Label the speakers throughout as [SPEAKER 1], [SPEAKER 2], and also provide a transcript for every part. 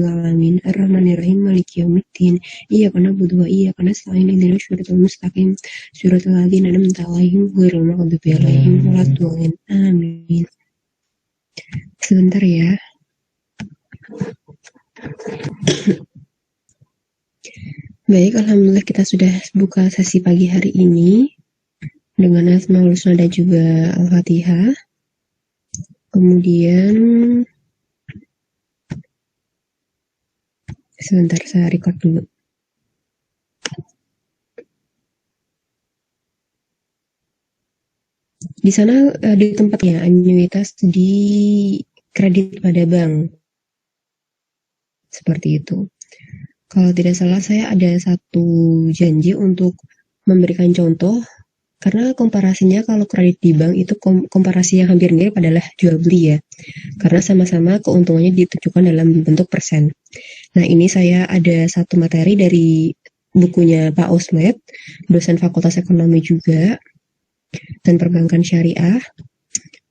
[SPEAKER 1] alamin ar-rahmanir-rahim maliki yaumiddin iyyaka na'budu wa iyyaka nasta'in ihdinas siratal mustaqim siratal ladzina an'amta 'alaihim ghairil maghdubi 'alaihim waladdallin amin. Sebentar ya. Baik, alhamdulillah kita sudah buka sesi pagi hari ini dengan Asmaul Husna dan juga Al-Fatihah. Kemudian sebentar saya record dulu. Di sana di tempatnya anuitas di kredit pada bank. Seperti itu. Kalau tidak salah saya ada satu janji untuk memberikan contoh karena komparasinya kalau kredit di bank itu komparasi yang hampir mirip adalah jual beli ya. Karena sama-sama keuntungannya ditentukan dalam bentuk persen. Nah, ini saya ada satu materi dari bukunya Pak Osmed, dosen Fakultas Ekonomi juga dan Perbankan Syariah,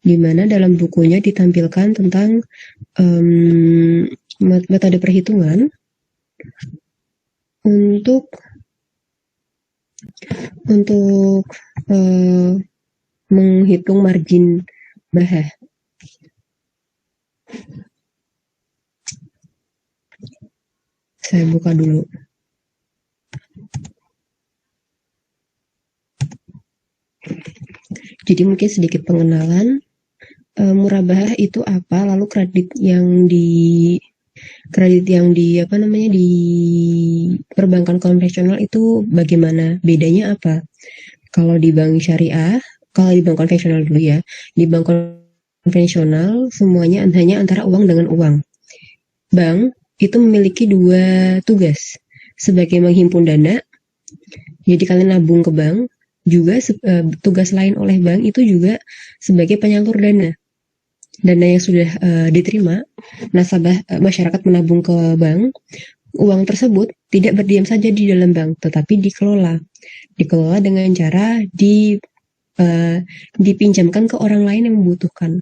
[SPEAKER 1] di mana dalam bukunya ditampilkan tentang metode perhitungan untuk menghitung margin bahah. Saya buka dulu. Jadi mungkin sedikit pengenalan. Murabahah itu apa? Lalu kredit yang di perbankan konvensional itu bagaimana? Bedanya apa? Kalau di bank syariah, kalau di bank konvensional dulu ya, di bank konvensional semuanya hanya antara uang dengan uang. Bank itu memiliki dua tugas, sebagai menghimpun dana, jadi kalian nabung ke bank, juga tugas lain oleh bank itu juga sebagai penyalur dana. Dana yang sudah diterima, nasabah masyarakat menabung ke bank, uang tersebut tidak berdiam saja di dalam bank, tetapi dikelola dengan cara dipinjamkan ke orang lain yang membutuhkan.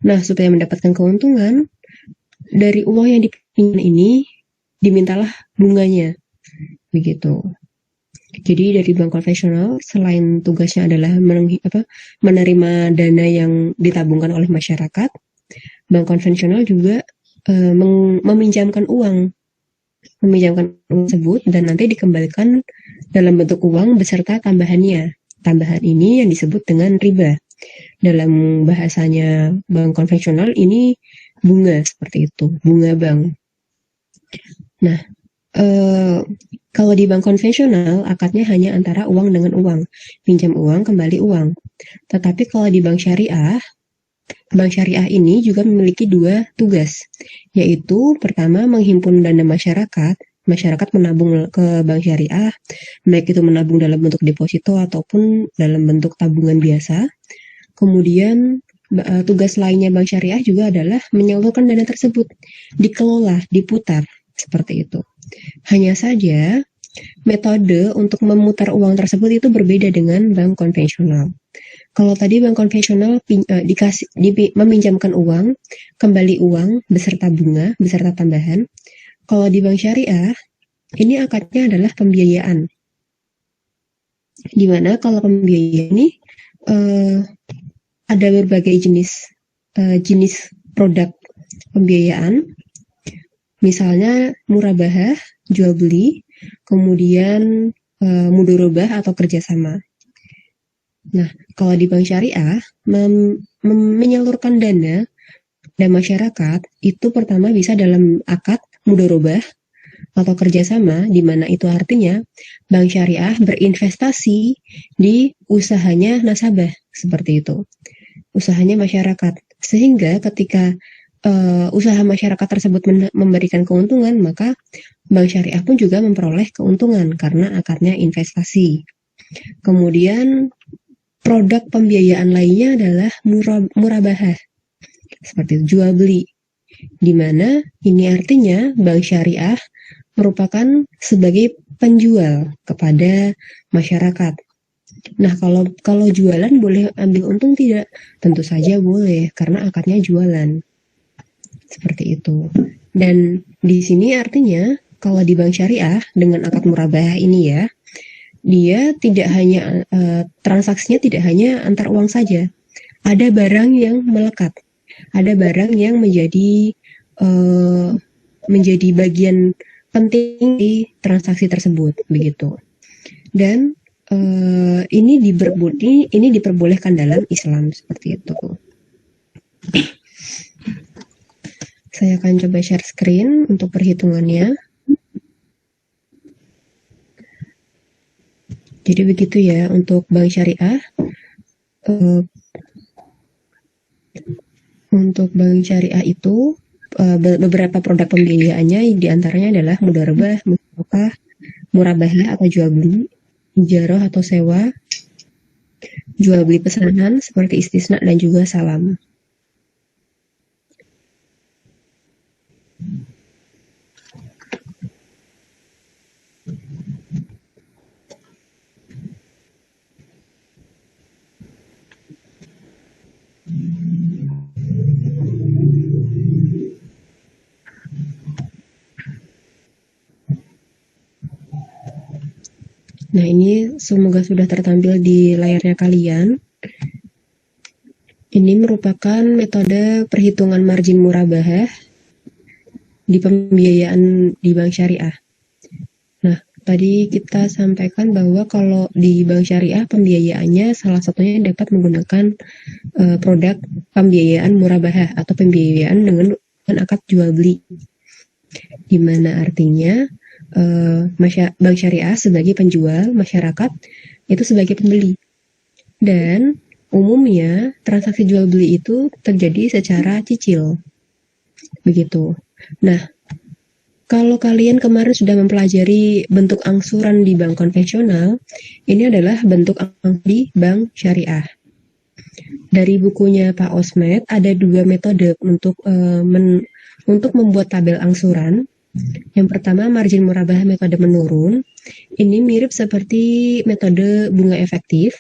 [SPEAKER 1] Nah, supaya mendapatkan keuntungan dari uang yang dipinjam ini, dimintalah bunganya, begitu. Jadi dari bank konvensional selain tugasnya adalah menerima dana yang ditabungkan oleh masyarakat, bank konvensional juga meminjamkan uang tersebut dan nanti dikembalikan dalam bentuk uang beserta tambahannya. Tambahan ini yang disebut dengan riba. Dalam bahasanya bank konvensional ini bunga, seperti itu, bunga bank. Nah, kalau di bank konvensional, akadnya hanya antara uang dengan uang. Pinjam uang, kembali uang. Tetapi kalau di bank syariah ini juga memiliki dua tugas. Yaitu, pertama, menghimpun dana masyarakat. Masyarakat menabung ke bank syariah, baik itu menabung dalam bentuk deposito ataupun dalam bentuk tabungan biasa. Kemudian, tugas lainnya bank syariah juga adalah menyalurkan dana tersebut. Dikelola, diputar. Seperti itu. Hanya saja, metode untuk memutar uang tersebut itu berbeda dengan bank konvensional. Kalau tadi bank konvensional meminjamkan uang, kembali uang beserta bunga, beserta tambahan. Kalau di bank syariah, ini akadnya adalah pembiayaan. Di mana kalau pembiayaan ini ada berbagai jenis produk pembiayaan. Misalnya murabahah, jual beli, kemudian mudorobah atau kerjasama. Nah, kalau di bank syariah menyalurkan dana dan masyarakat itu pertama bisa dalam akad mudorobah atau kerjasama, di mana itu artinya bank syariah berinvestasi di usahanya nasabah, seperti itu, usahanya masyarakat, sehingga ketika usaha masyarakat tersebut memberikan keuntungan, maka bank syariah pun juga memperoleh keuntungan karena akadnya investasi. Kemudian produk pembiayaan lainnya adalah murabahah, seperti jual beli, di mana ini artinya bank syariah merupakan sebagai penjual kepada masyarakat. Nah, kalau jualan boleh ambil untung tidak? Tentu saja boleh, karena akadnya jualan. Seperti itu. Dan di sini artinya kalau di bank syariah dengan akad murabahah ini ya, dia tidak hanya transaksinya tidak hanya antar uang saja. Ada barang yang melekat. Ada barang yang menjadi bagian penting di transaksi tersebut begitu. Dan ini diperbolehkan dalam Islam seperti itu. Saya akan coba share screen untuk perhitungannya. Jadi begitu ya untuk bank syariah. Untuk bank syariah itu beberapa produk pembiayaannya diantaranya adalah mudharabah, musyarakah, murabahah atau jual beli, ijarah atau sewa, jual beli pesanan seperti istisna dan juga salam. Nah, ini semoga sudah tertampil di layarnya kalian. Ini merupakan metode perhitungan margin murabahah di pembiayaan di bank syariah. Nah, tadi kita sampaikan bahwa kalau di bank syariah pembiayaannya salah satunya dapat menggunakan produk pembiayaan murabahah atau pembiayaan dengan akad jual beli. Di mana artinya bank syariah sebagai penjual, masyarakat itu sebagai pembeli. Dan umumnya transaksi jual beli itu terjadi secara cicil. Begitu. Nah, kalau kalian kemarin sudah mempelajari bentuk angsuran di bank konvensional, ini adalah bentuk angsuran di bank syariah. Dari bukunya Pak Osmed ada 2 metode untuk membuat tabel angsuran. Yang pertama margin murabahah metode menurun. Ini mirip seperti metode bunga efektif.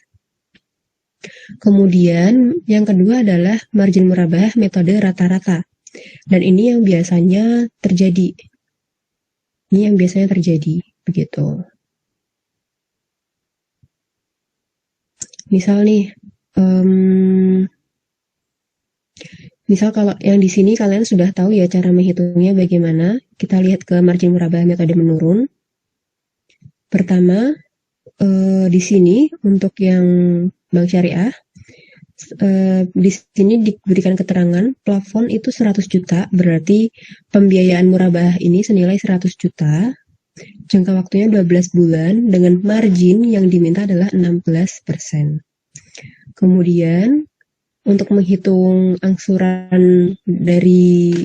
[SPEAKER 1] Kemudian yang kedua adalah margin murabahah metode rata-rata. Dan ini yang biasanya terjadi. Begitu. Misal nih, misal kalau yang di sini kalian sudah tahu ya cara menghitungnya bagaimana. Kita lihat ke margin murabahah metode menurun. Pertama, di sini untuk yang bank syariah, di sini diberikan keterangan plafon itu 100 juta, berarti pembiayaan murabahah ini senilai 100 juta. Jangka waktunya 12 bulan dengan margin yang diminta adalah 16%. Kemudian untuk menghitung angsuran dari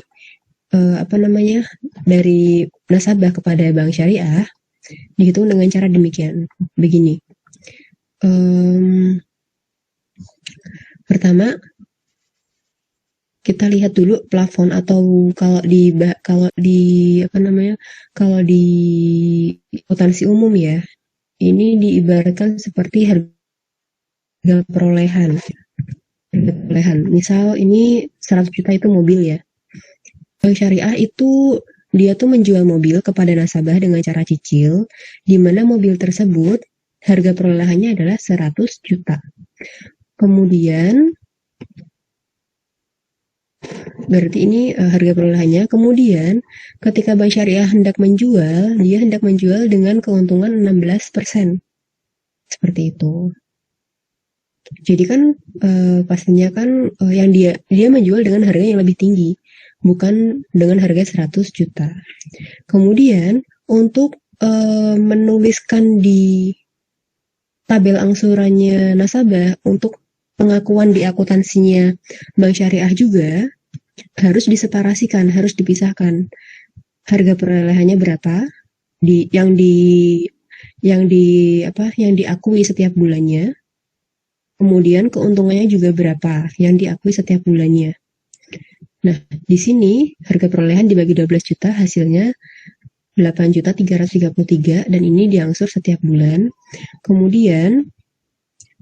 [SPEAKER 1] dari nasabah kepada bank syariah dihitung dengan cara begini. Pertama, kita lihat dulu plafon atau kalau di akuntansi umum ya, ini diibaratkan seperti harga perolehan. Misal ini 100 juta itu mobil ya. Bank syariah itu dia tuh menjual mobil kepada nasabah dengan cara cicil, di mana mobil tersebut harga perolehannya adalah 100 juta. Kemudian berarti ini harga perolehannya. Kemudian ketika bank syariah hendak menjual, dia hendak menjual dengan keuntungan 16%. Seperti itu. Jadi kan pastinya kan yang dia menjual dengan harga yang lebih tinggi, bukan dengan harga 100 juta. Kemudian untuk menuliskan di tabel angsurannya nasabah untuk pengakuan di akuntansinya bank syariah juga harus diseparasikan, harus dipisahkan. Harga perolehannya berapa yang diakui setiap bulannya. Kemudian keuntungannya juga berapa yang diakui setiap bulannya. Nah, di sini harga perolehan dibagi 12 juta hasilnya 8.333 dan ini diangsur setiap bulan. Kemudian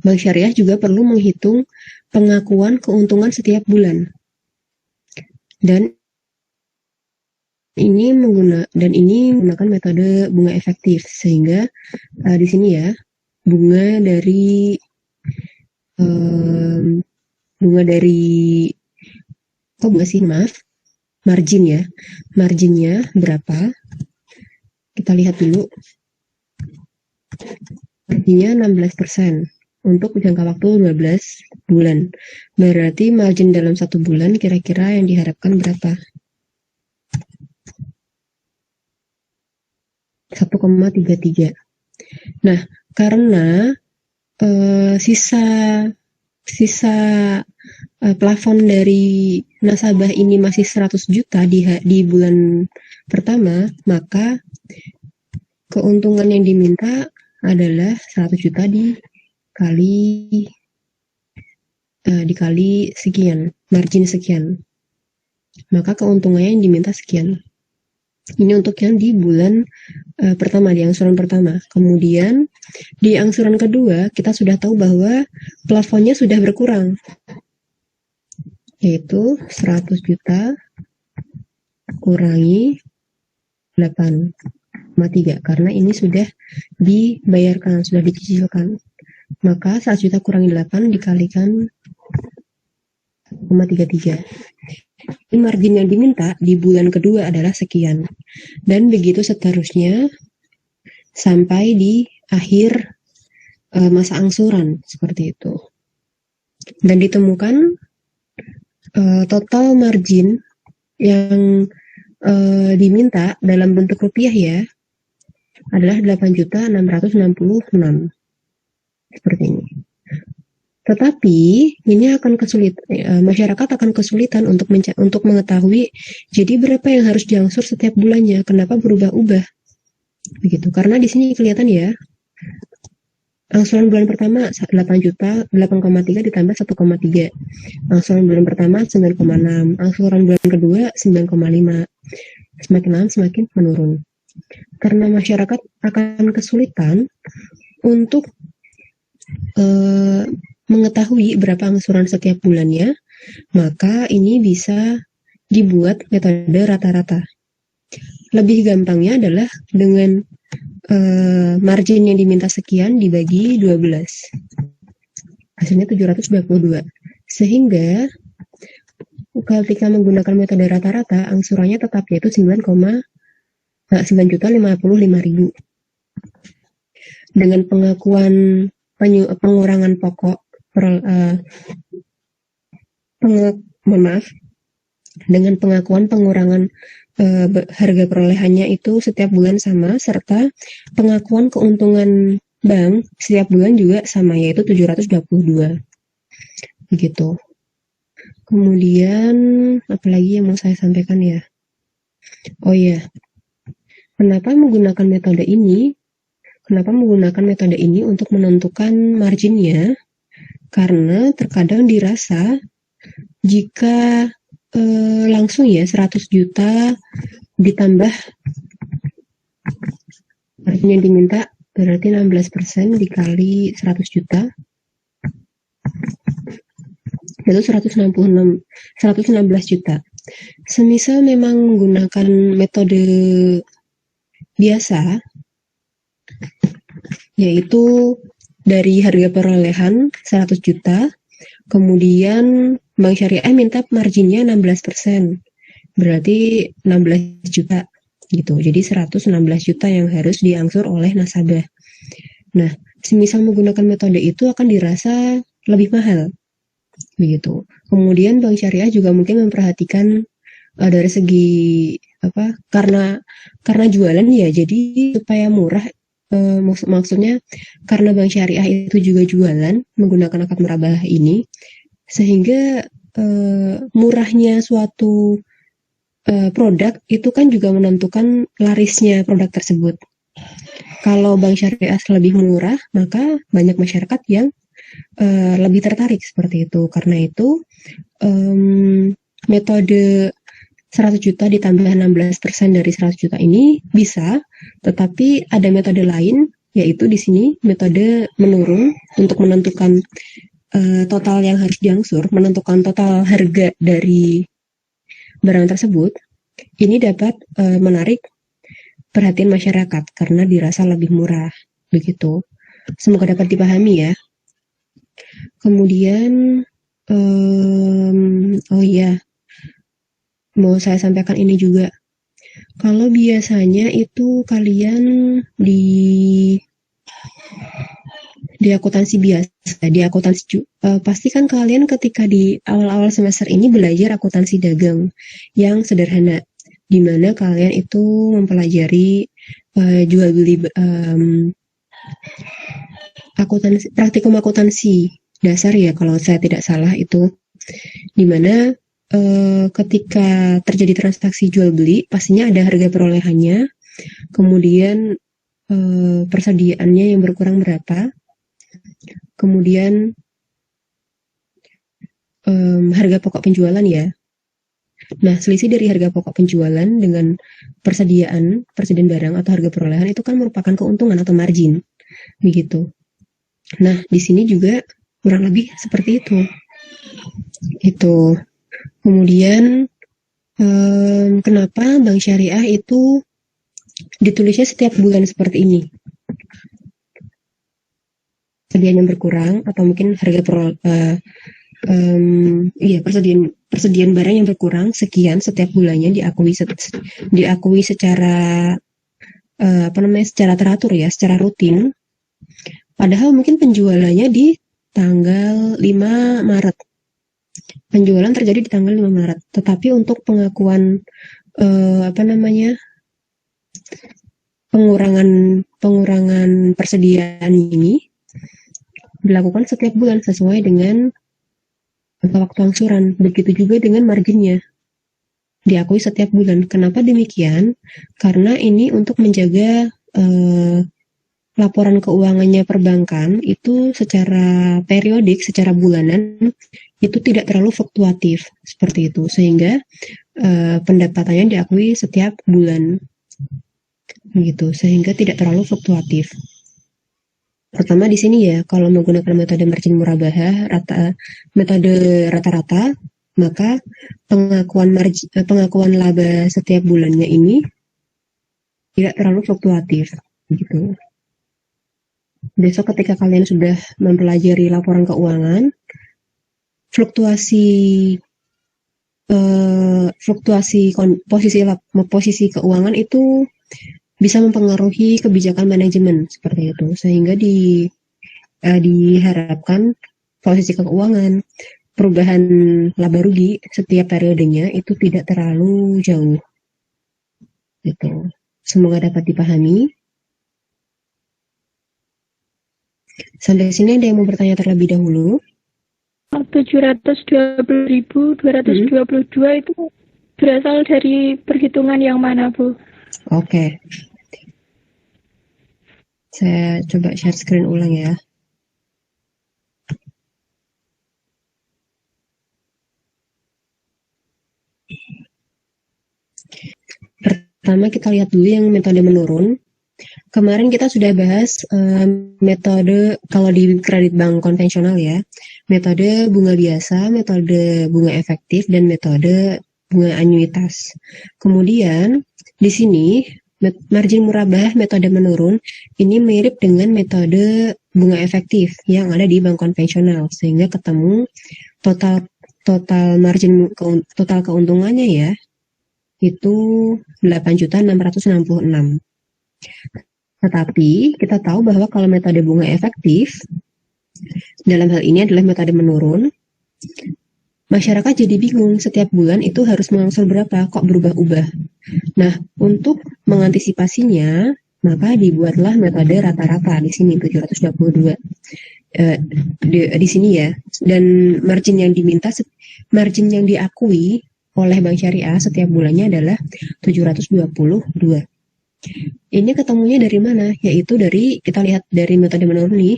[SPEAKER 1] bank syariah juga perlu menghitung pengakuan keuntungan setiap bulan. Dan ini menggunakan metode bunga efektif, sehingga di sini ya bunga dari margin ya, marginnya berapa? Kita lihat dulu. Marginnya 16% untuk jangka waktu 12 bulan. Berarti margin dalam 1 bulan kira-kira yang diharapkan berapa? 1,33. Nah, karena sisa plafon dari nasabah ini masih 100 juta di bulan pertama, maka keuntungan yang diminta adalah 100 juta dikali sekian, margin sekian. Maka keuntungannya yang diminta sekian. Ini untuk yang di bulan pertama, di angsuran pertama. Kemudian di angsuran kedua kita sudah tahu bahwa plafonnya sudah berkurang, yaitu 100 juta kurangi 8,3, karena ini sudah dibayarkan, sudah dicicilkan. Maka 100 juta kurangi 8 dikalikan 1,33. Ini margin yang diminta di bulan kedua adalah sekian. Dan begitu seterusnya sampai di akhir masa angsuran, seperti itu. Dan ditemukan total margin yang diminta dalam bentuk rupiah ya adalah 8.666, seperti ini. Tetapi ini akan masyarakat akan kesulitan untuk mengetahui jadi berapa yang harus diangsur setiap bulannya. Kenapa berubah-ubah? Begitu. Karena di sini kelihatan ya, angsuran bulan pertama 8,3 ditambah 1,3. Angsuran bulan pertama 9,6. Angsuran bulan kedua 9,5. Semakin lama semakin menurun. Karena masyarakat akan kesulitan untuk mengetahui berapa angsuran setiap bulannya, maka ini bisa dibuat metode rata-rata. Lebih gampangnya adalah dengan margin yang diminta sekian dibagi 12. Hasilnya 722. Sehingga ketika menggunakan metode rata-rata, angsurannya tetap yaitu 9.055.000. Dengan pengakuan pengurangan pokok dengan pengakuan pengurangan harga perolehannya itu setiap bulan sama, serta pengakuan keuntungan bank setiap bulan juga sama, yaitu 722. Begitu. Kemudian apalagi yang mau saya sampaikan ya? Oh iya, kenapa menggunakan metode ini? Kenapa menggunakan metode ini untuk menentukan marginnya? Karena terkadang dirasa jika langsung ya 100 juta ditambah margin yang diminta berarti 16% dikali 100 juta itu 116 juta. Semisal memang menggunakan metode biasa, yaitu dari harga perolehan 100 juta, kemudian Bank Syariah minta marginnya 16%, berarti 16 juta gitu. Jadi 116 juta yang harus diangsur oleh nasabah. Nah, semisal menggunakan metode itu akan dirasa lebih mahal, begitu. Kemudian Bank Syariah juga mungkin memperhatikan dari segi karena jualan ya, jadi supaya murah. Maksudnya karena Bank Syariah itu juga jualan menggunakan akad merabah ini, sehingga murahnya suatu produk itu kan juga menentukan larisnya produk tersebut. Kalau Bank Syariah lebih murah, maka banyak masyarakat yang lebih tertarik seperti itu. Karena itu metode 100 juta ditambah 16% dari 100 juta ini bisa, tetapi ada metode lain, yaitu di sini metode menurun untuk menentukan total yang harus diangsur, menentukan total harga dari barang tersebut. Ini dapat menarik perhatian masyarakat karena dirasa lebih murah, begitu. Semoga dapat dipahami ya. Kemudian, oh iya, mau saya sampaikan ini juga. Kalau biasanya itu kalian di akuntansi biasa, di akuntansi pasti kan kalian ketika di awal-awal semester ini belajar akuntansi dagang yang sederhana, di mana kalian itu mempelajari jual beli akuntansi, praktikum akuntansi dasar ya kalau saya tidak salah itu, di mana ketika terjadi transaksi jual beli pastinya ada harga perolehannya, kemudian persediaannya yang berkurang berapa, kemudian harga pokok penjualan ya. Nah, selisih dari harga pokok penjualan dengan persediaan barang atau harga perolehan itu kan merupakan keuntungan atau margin, begitu. Nah, di sini juga kurang lebih seperti itu. Itu. Kemudian kenapa Bank Syariah itu ditulisnya setiap bulan seperti ini? Persediaan yang berkurang atau mungkin harga persediaan barang yang berkurang sekian setiap bulannya diakui secara secara teratur ya, secara rutin. Padahal mungkin penjualannya di tanggal 5 Maret. Penjualan terjadi di tanggal 5 Maret. Tetapi untuk pengakuan pengurangan persediaan ini dilakukan setiap bulan sesuai dengan waktu angsuran. Begitu juga dengan marginnya. Diakui setiap bulan. Kenapa demikian? Karena ini untuk menjaga laporan keuangannya perbankan itu secara periodik, secara bulanan itu tidak terlalu fluktuatif seperti itu, sehingga pendapatannya diakui setiap bulan, gitu, sehingga tidak terlalu fluktuatif. Pertama di sini ya, kalau menggunakan metode margin murabahah, metode rata-rata, maka pengakuan laba setiap bulannya ini tidak terlalu fluktuatif, gitu. Besok ketika kalian sudah mempelajari laporan keuangan, fluktuasi posisi keuangan itu bisa mempengaruhi kebijakan manajemen seperti itu, sehingga diharapkan posisi keuangan perubahan laba rugi setiap periodenya itu tidak terlalu jauh, gitu. Semoga dapat dipahami. Sampai sini ada yang mau bertanya terlebih dahulu?
[SPEAKER 2] 720.222 itu berasal dari perhitungan yang mana, Bu?
[SPEAKER 1] Oke. Saya coba share screen ulang ya. Pertama kita lihat dulu yang metode menurun. Kemarin kita sudah bahas metode kalau di kredit bank konvensional ya, metode bunga biasa, metode bunga efektif, dan metode bunga anuitas. Kemudian di sini margin murabah metode menurun ini mirip dengan metode bunga efektif yang ada di bank konvensional, sehingga ketemu total keuntungannya ya itu 8.666. Tetapi kita tahu bahwa kalau metode bunga efektif dalam hal ini adalah metode menurun, masyarakat jadi bingung setiap bulan itu harus mengangsur berapa, kok berubah-ubah. Nah, untuk mengantisipasinya, maka dibuatlah metode rata-rata di sini 722 di sini ya. Dan margin yang diakui oleh Bank Syariah setiap bulannya adalah 722. Ini ketemunya dari mana? Yaitu dari, kita lihat dari metode menurun nih,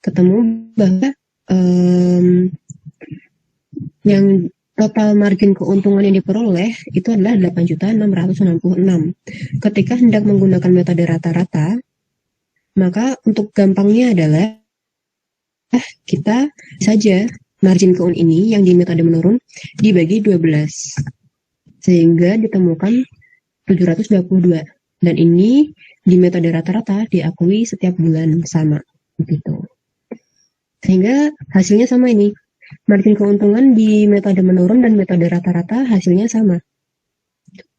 [SPEAKER 1] ketemu bahwa yang total margin keuntungan yang diperoleh itu adalah 8.666. Ketika hendak menggunakan metode rata-rata, maka untuk gampangnya adalah kita saja margin keuntungan ini yang di metode menurun dibagi 12. sehingga ditemukan 722. Dan ini di metode rata-rata diakui setiap bulan sama, begitu. Sehingga hasilnya sama ini. Margin keuntungan di metode menurun dan metode rata-rata hasilnya sama.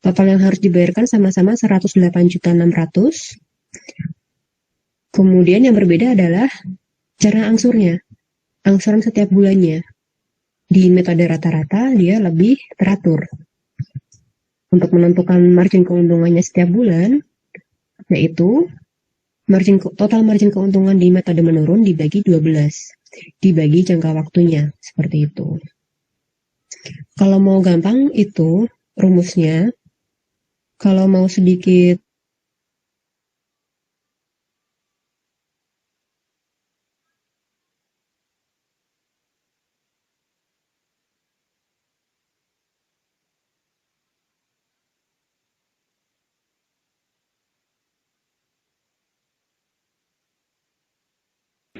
[SPEAKER 1] Total yang harus dibayarkan sama-sama 108.600. Kemudian yang berbeda adalah cara angsurnya. Angsuran setiap bulannya. Di metode rata-rata dia lebih teratur. Untuk menentukan margin keuntungannya setiap bulan, yaitu total margin keuntungan di metode menurun dibagi 12, dibagi jangka waktunya, seperti itu. Kalau mau gampang itu rumusnya, kalau mau sedikit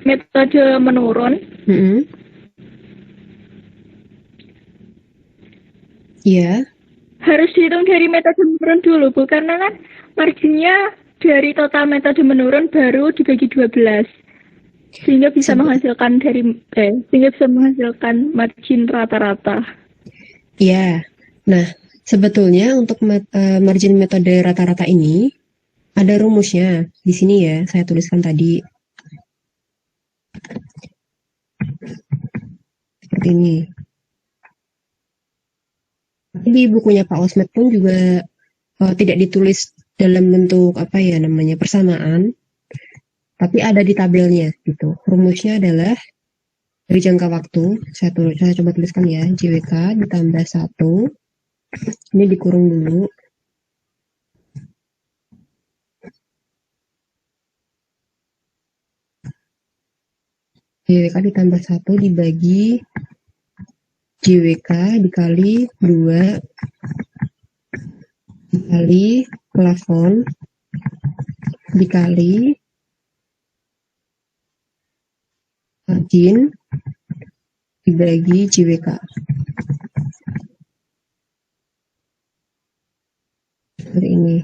[SPEAKER 2] metode menurun.
[SPEAKER 1] Iya.
[SPEAKER 2] Harus dihitung dari metode menurun dulu, Bu, karena kan marginnya dari total metode menurun baru dibagi 12. Sehingga bisa menghasilkan margin rata-rata.
[SPEAKER 1] Iya. Nah, sebetulnya untuk margin metode rata-rata ini ada rumusnya. Di sini ya, saya tuliskan tadi. Seperti ini. Di bukunya Pak Osmed pun juga tidak ditulis dalam bentuk persamaan, tapi ada di tabelnya gitu. Rumusnya adalah dari jangka waktu. Saya coba tuliskan ya, JWK ditambah 1. Ini dikurung dulu. JWK ditambah 1 dibagi JWK dikali 2 dikali plafon dikali margin dibagi JWK. Seperti ini.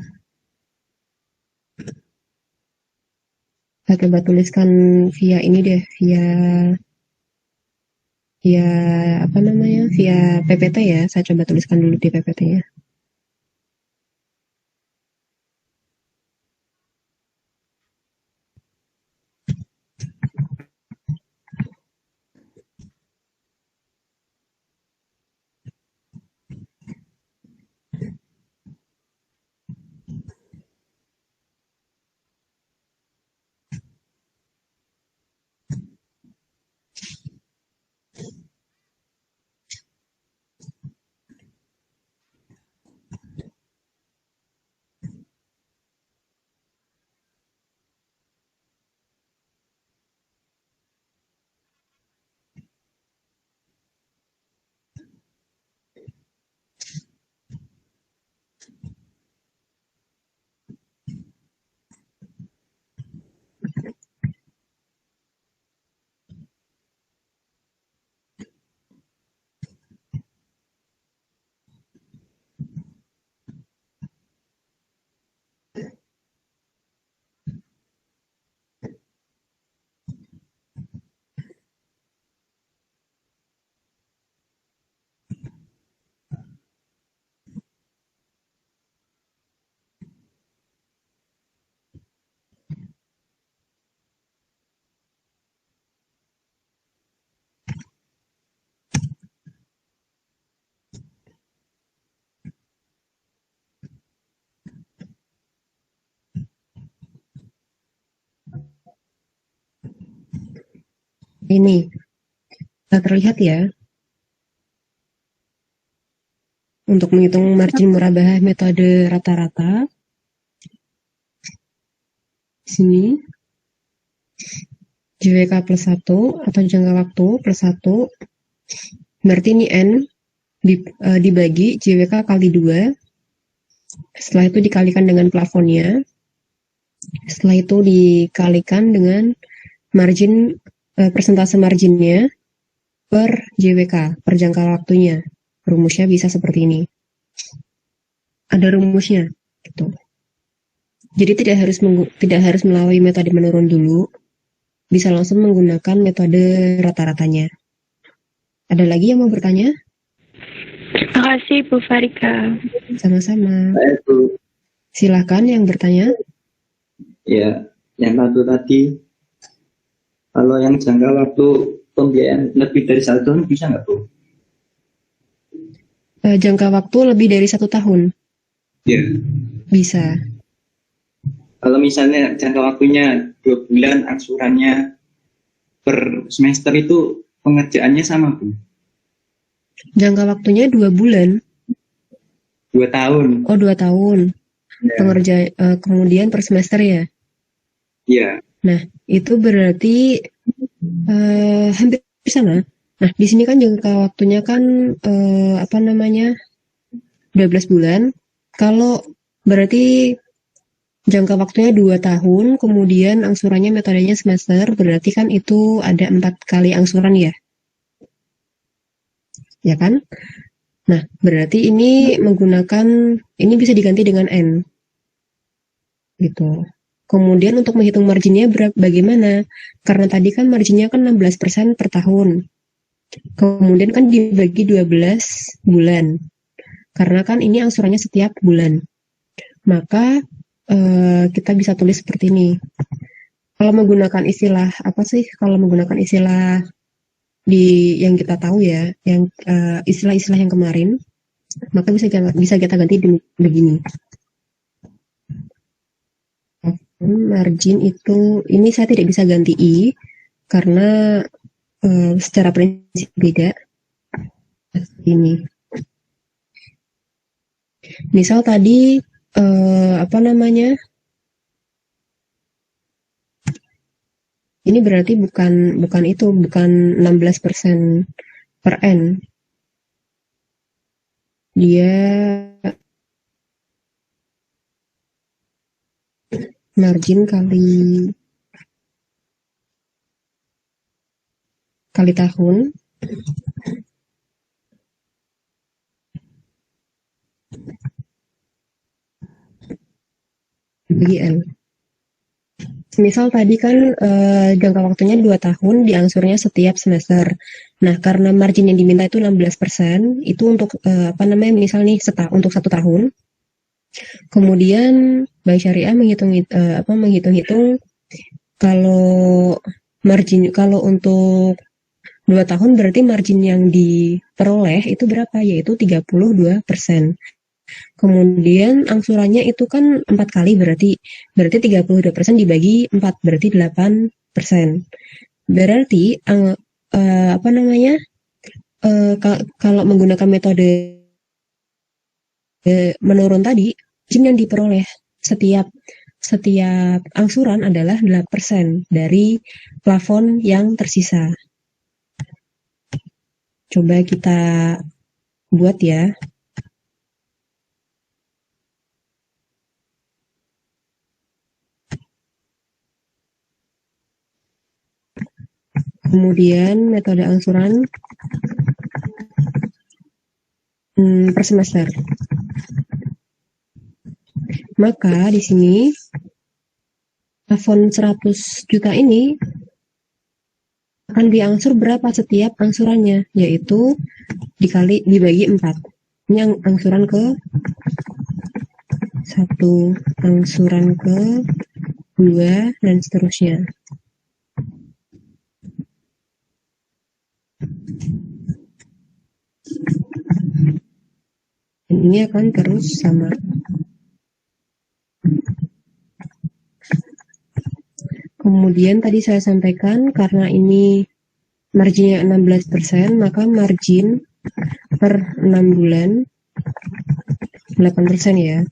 [SPEAKER 1] Saya coba tuliskan via ini deh, via PPT ya. Saya coba tuliskan dulu di PPT-nya. Ini terlihat ya. Untuk menghitung margin murabah metode rata-rata, sini JWK plus 1 atau jangka waktu plus 1, berarti ini N dibagi JWK kali 2. Setelah itu dikalikan dengan plafonnya. Setelah itu dikalikan dengan margin persentase marginnya per JWK, per jangka waktunya. Rumusnya bisa seperti ini. ada rumusnya gitu. Jadi tidak harus melalui metode menurun dulu, bisa langsung menggunakan metode rata-ratanya. Ada lagi yang mau bertanya?
[SPEAKER 2] Terima kasih Bu Farika.
[SPEAKER 1] Sama-sama.
[SPEAKER 3] Baik, Bu.
[SPEAKER 1] Silakan yang bertanya.
[SPEAKER 3] Ya, yang satu tadi, kalau yang jangka waktu pembiayaan lebih dari 1 tahun bisa nggak, Bu?
[SPEAKER 1] Jangka waktu lebih dari 1 tahun?
[SPEAKER 3] Ya.
[SPEAKER 1] Bisa.
[SPEAKER 3] Kalau misalnya jangka waktunya 2 bulan, angsurannya per semester itu pengerjaannya sama, Bu?
[SPEAKER 1] Jangka waktunya 2 bulan?
[SPEAKER 3] 2 tahun.
[SPEAKER 1] Oh, 2 tahun. Ya. Kemudian per semester ya?
[SPEAKER 3] Iya.
[SPEAKER 1] Nah, itu berarti hampir sama. Nah, di sini kan jangka waktunya kan 12 bulan. Kalau berarti jangka waktunya 2 tahun, kemudian angsurannya metodenya semester, berarti kan itu ada 4 kali angsuran ya? Ya kan? Nah, berarti ini ini bisa diganti dengan N. Gitu. Kemudian untuk menghitung marginnya bagaimana? Karena tadi kan marginnya kan 16% per tahun. Kemudian kan dibagi 12 bulan. Karena kan ini angsurannya setiap bulan. Maka kita bisa tulis seperti ini. Kalau menggunakan istilah yang kita tahu ya, yang istilah-istilah yang kemarin, maka bisa kita ganti begini. Margin itu, ini saya tidak bisa ganti I karena secara prinsip beda. Ini. Misal tadi ini berarti bukan 16% per N. Dia margin kali tahun. Bagi L. Misal tadi kan jangka waktunya 2 tahun, diangsurnya setiap semester. Nah, karena margin yang diminta itu 16%, itu untuk misal nih untuk 1 tahun. Kemudian Bank Syariah menghitung kalau untuk 2 tahun berarti margin yang diperoleh itu berapa? Yaitu 32%. Kemudian angsurannya itu kan 4 kali berarti 32% dibagi 4 berarti 8%. Berarti kalau menggunakan metode menurun tadi, margin yang diperoleh setiap angsuran adalah 8% dari plafon yang tersisa. Coba kita buat ya. Kemudian metode angsuran per semester. Maka di sini plafon 100 juta ini akan diangsur berapa setiap angsurannya, yaitu dibagi 4. Ini angsuran ke 1, angsuran ke 2, dan seterusnya. Dan ini akan terus sama. Kemudian tadi saya sampaikan karena ini marginnya 16%, maka margin per 6 bulan 8% ya.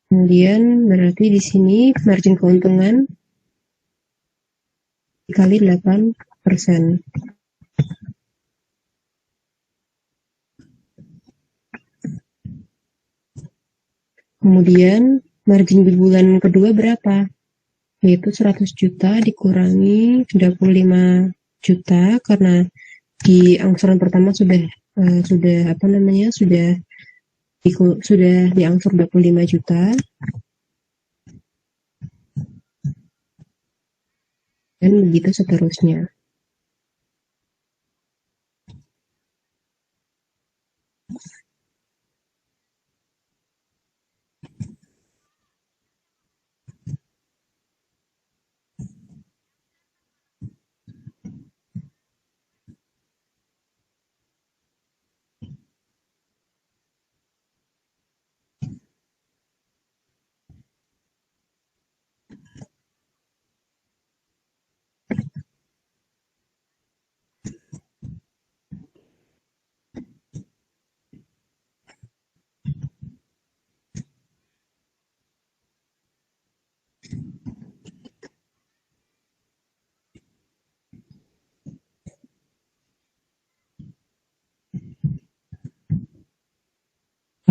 [SPEAKER 1] Kemudian berarti di sini margin keuntungan dikali 8%. Kemudian margin di bulan kedua berapa? Yaitu 100 juta dikurangi 25 juta karena di angsuran pertama sudah sudah diangsur 25 juta, dan begitu seterusnya.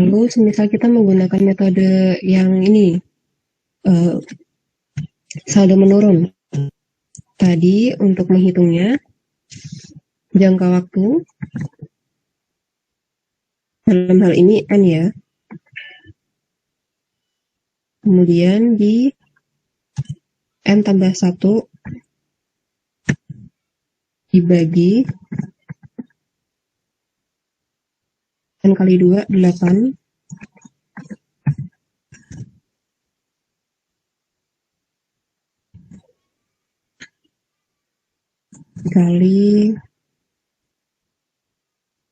[SPEAKER 1] Lalu semisal kita menggunakan metode yang ini, saldo menurun. Tadi untuk menghitungnya, jangka waktu, dalam hal ini N ya. Kemudian di N tambah 1 dibagi N kali 2, 8. Kali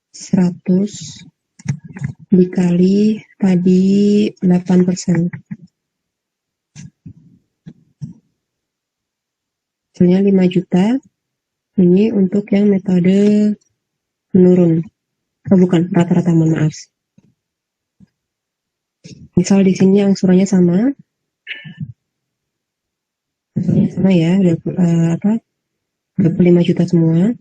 [SPEAKER 1] 100 dikali tadi 8%. Hasilnya 5 juta. Ini untuk yang metode menurun. Oh bukan, rata-rata, mohon maaf. Misal di sini angsurannya sama. Angsurannya sama ya, 25 juta semua.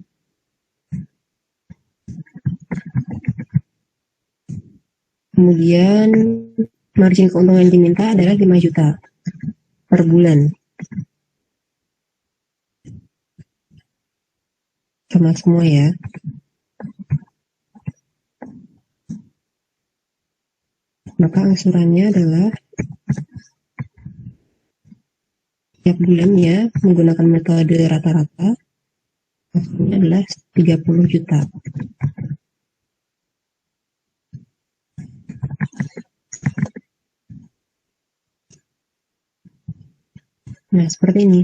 [SPEAKER 1] Kemudian margin keuntungan yang diminta adalah 5 juta per bulan. Sama semua ya. Maka angsurannya adalah tiap bulannya menggunakan metode rata-rata, angsurannya adalah 30 juta. Nah, seperti ini.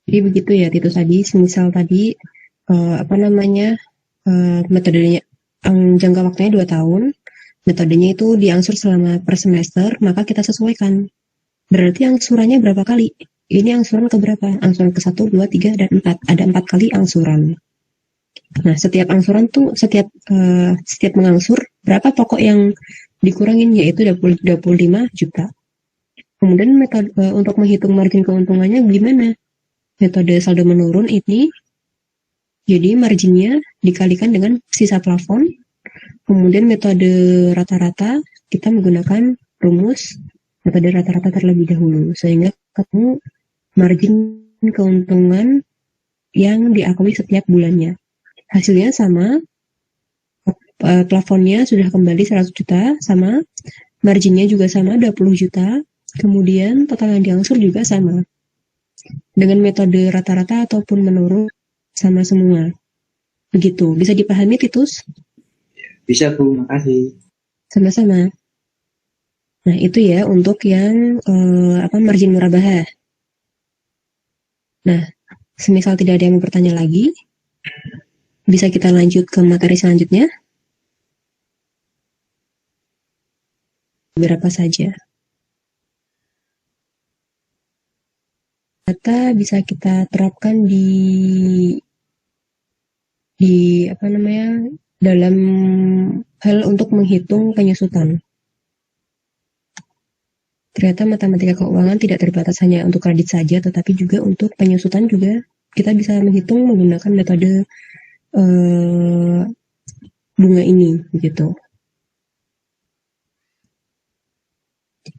[SPEAKER 1] Jadi begitu ya, Titus tadi, semisal tadi metodenya jangka waktunya 2 tahun, metodenya itu diangsur selama per semester, maka kita sesuaikan. Berarti angsurannya berapa kali? Ini angsuran ke berapa? Angsuran ke 1, 2, 3, dan 4. Ada 4 kali angsuran. Nah, setiap angsuran tuh, setiap mengangsur, berapa pokok yang dikurangin? Yaitu 25 juta. Kemudian metode untuk menghitung margin keuntungannya gimana? Metode saldo menurun ini, jadi marginnya dikalikan dengan sisa plafon. Kemudian metode rata-rata, kita menggunakan rumus metode rata-rata terlebih dahulu, sehingga ketemu margin keuntungan yang diakui setiap bulannya. Hasilnya sama, plafonnya sudah kembali 100 juta, sama, marginnya juga sama, 20 juta, kemudian total yang diangsur juga sama. Dengan metode rata-rata ataupun menurun, sama semua. Begitu, bisa dipahami, Titus?
[SPEAKER 3] Bisa, Bu, makasih.
[SPEAKER 1] Sama-sama. Nah, itu ya untuk yang margin murabahah. Nah, semisal tidak ada yang mau bertanya lagi, bisa kita lanjut ke materi selanjutnya. Berapa saja. Data bisa kita terapkan dalam hal untuk menghitung penyusutan. Ternyata matematika keuangan tidak terbatas hanya untuk kredit saja, tetapi juga untuk penyusutan juga kita bisa menghitung menggunakan metode bunga ini, begitu.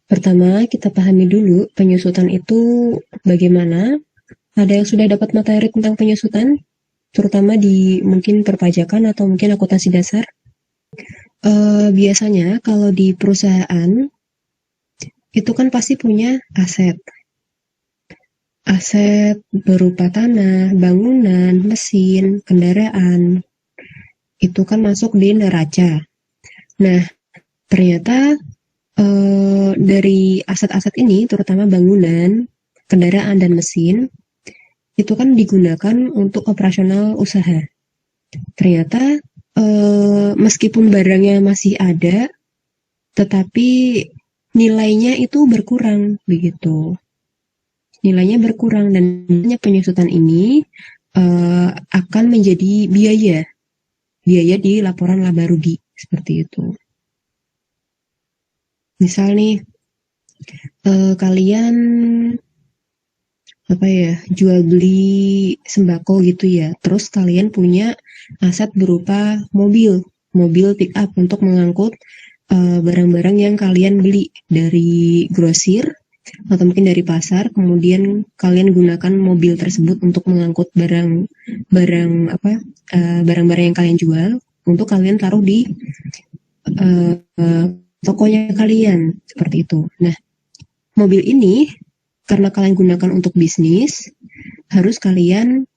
[SPEAKER 1] Pertama, kita pahami dulu penyusutan itu bagaimana. Ada yang sudah dapat materi tentang penyusutan? terutama di mungkin perpajakan atau mungkin akuntansi dasar. Biasanya kalau di perusahaan itu kan pasti punya aset. Aset berupa tanah, bangunan, mesin, kendaraan. Itu kan masuk di neraca. Nah, ternyata dari aset-aset ini, terutama bangunan, kendaraan, dan mesin, itu kan digunakan untuk operasional usaha. Ternyata meskipun barangnya masih ada, tetapi nilainya itu berkurang, begitu. Nilainya berkurang, dan penyusutan ini akan menjadi biaya di laporan laba rugi, seperti itu. Misal nih, kalian jual beli sembako gitu ya, terus kalian punya aset berupa mobil pick up untuk mengangkut barang-barang yang kalian beli dari grosir atau mungkin dari pasar, kemudian kalian gunakan mobil tersebut untuk mengangkut barang-barang yang kalian jual untuk kalian taruh di tokonya kalian, seperti itu. Nah, mobil ini karena kalian gunakan untuk bisnis, harus kalian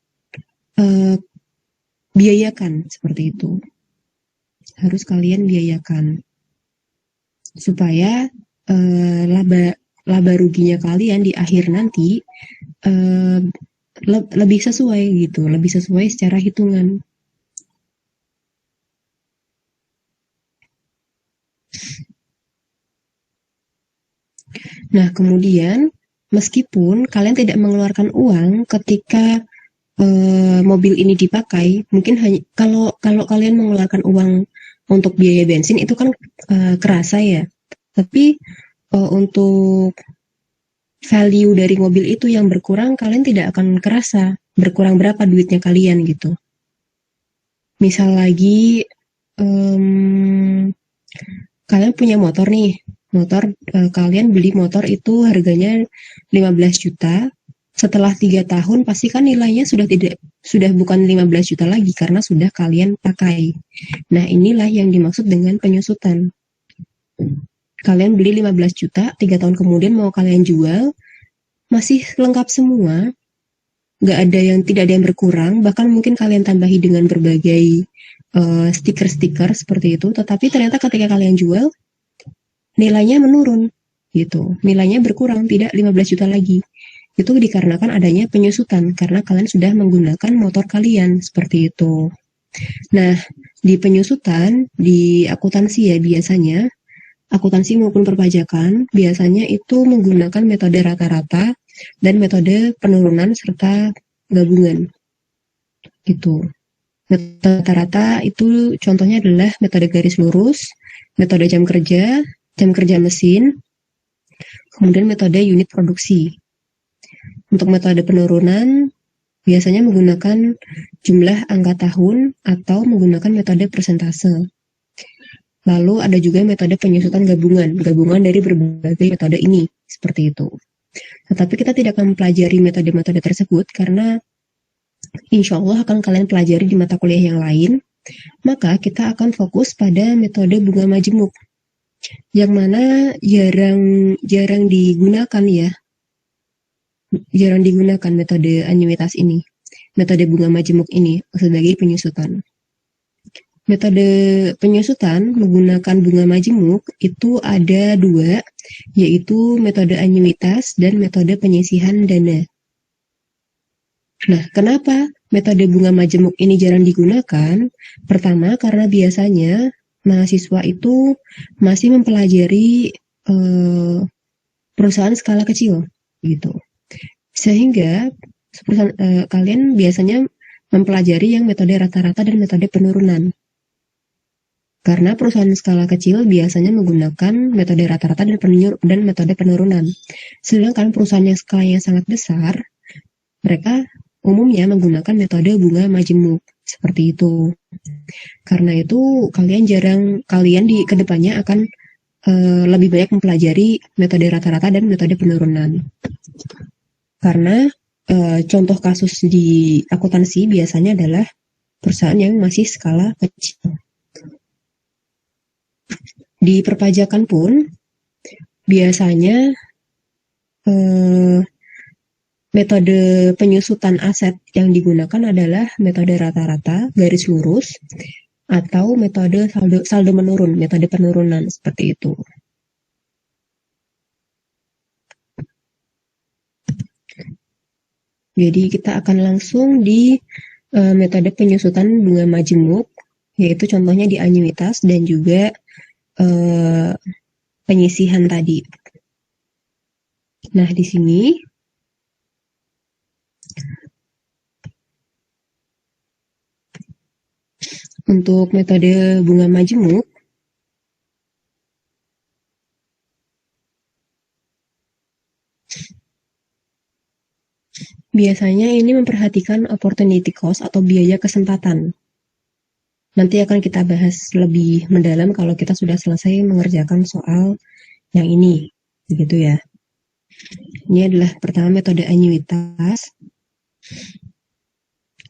[SPEAKER 1] biayakan, seperti itu. Harus kalian biayakan supaya laba ruginya kalian di akhir nanti lebih sesuai gitu, lebih sesuai secara hitungan. Nah, kemudian meskipun kalian tidak mengeluarkan uang ketika mobil ini dipakai, mungkin hanya kalau kalian mengeluarkan uang untuk biaya bensin itu kan kerasa ya. Tapi untuk value dari mobil itu yang berkurang, kalian tidak akan kerasa berkurang berapa duitnya kalian gitu. Misal lagi kalian punya motor nih, kalian beli motor itu harganya 15 juta, setelah 3 tahun pasti kan nilainya sudah bukan 15 juta lagi karena sudah kalian pakai. Nah, inilah yang dimaksud dengan penyusutan. Kalian beli 15 juta, 3 tahun kemudian mau kalian jual, masih lengkap semua, tidak ada yang berkurang, bahkan mungkin kalian tambahi dengan berbagai stiker-stiker seperti itu, tetapi ternyata ketika kalian jual, nilainya menurun gitu. Nilainya berkurang, tidak 15 juta lagi. Itu dikarenakan adanya penyusutan karena kalian sudah menggunakan motor kalian, seperti itu. Nah, di penyusutan di akuntansi ya biasanya, akuntansi maupun perpajakan biasanya itu menggunakan metode rata-rata dan metode penurunan serta gabungan. Gitu. Metode rata-rata itu contohnya adalah metode garis lurus, metode jam kerja mesin, kemudian metode unit produksi. Untuk metode penurunan, biasanya menggunakan jumlah angka tahun atau menggunakan metode persentase. Lalu ada juga metode penyusutan gabungan dari berbagai metode ini, seperti itu. Tetapi kita tidak akan mempelajari metode-metode tersebut karena insya Allah akan kalian pelajari di mata kuliah yang lain, maka kita akan fokus pada metode bunga majemuk. Yang mana jarang digunakan ya. Jarang digunakan metode anuitas ini. Metode bunga majemuk ini sebagai penyusutan. Metode penyusutan menggunakan bunga majemuk itu ada 2, yaitu metode anuitas dan metode penyisihan dana. Nah, kenapa metode bunga majemuk ini jarang digunakan? Pertama, karena biasanya mahasiswa itu masih mempelajari perusahaan skala kecil, gitu. Sehingga kalian biasanya mempelajari yang metode rata-rata dan metode penurunan. Karena perusahaan skala kecil biasanya menggunakan metode rata-rata dan metode penurunan. Sedangkan perusahaan yang skalanya sangat besar, mereka umumnya menggunakan metode bunga majemuk. Seperti itu. Karena itu kalian di kedepannya akan lebih banyak mempelajari metode rata-rata dan metode penurunan. Karena contoh kasus di akuntansi biasanya adalah perusahaan yang masih skala kecil. Di perpajakan pun biasanya metode penyusutan aset yang digunakan adalah metode rata-rata, garis lurus, atau metode saldo menurun, metode penurunan seperti itu. Jadi kita akan langsung di metode penyusutan bunga majemuk, yaitu contohnya di anuitas dan juga penyisihan tadi. Nah, di sini untuk metode bunga majemuk, biasanya ini memperhatikan opportunity cost atau biaya kesempatan. Nanti akan kita bahas lebih mendalam kalau kita sudah selesai mengerjakan soal yang ini, begitu ya. Ini adalah pertama metode anuitas,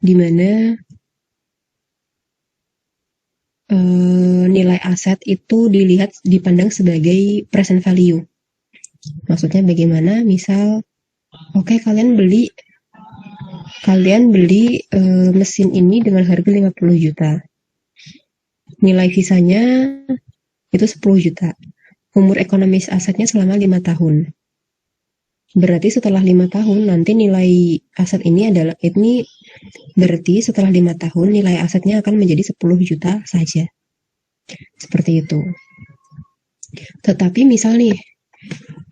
[SPEAKER 1] di mana nilai aset itu dipandang sebagai present value. Maksudnya bagaimana? Misal, oke, kalian beli mesin ini dengan harga 50 juta. Nilai visanya itu 10 juta. Umur ekonomis asetnya selama 5 tahun. Berarti setelah 5 tahun nanti nilai aset ini berarti setelah 5 tahun nilai asetnya akan menjadi 10 juta saja. Seperti itu. Tetapi misal nih,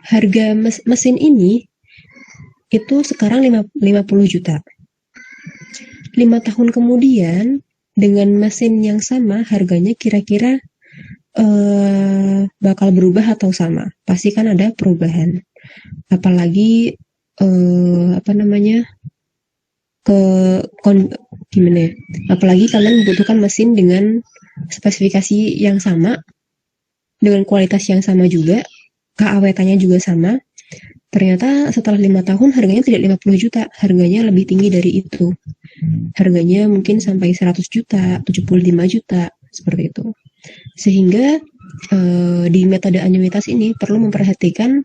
[SPEAKER 1] harga mesin ini itu sekarang 50 juta. 5 tahun kemudian dengan mesin yang sama harganya kira-kira bakal berubah atau sama. Pasti kan ada perubahan. Apalagi apalagi kalian membutuhkan mesin dengan spesifikasi yang sama, dengan kualitas yang sama juga, keawetannya juga sama. Ternyata setelah 5 tahun harganya tidak 50 juta, harganya lebih tinggi dari itu. Harganya mungkin sampai 100 juta, 75 juta, seperti itu. Sehingga di metode anuitas ini perlu memperhatikan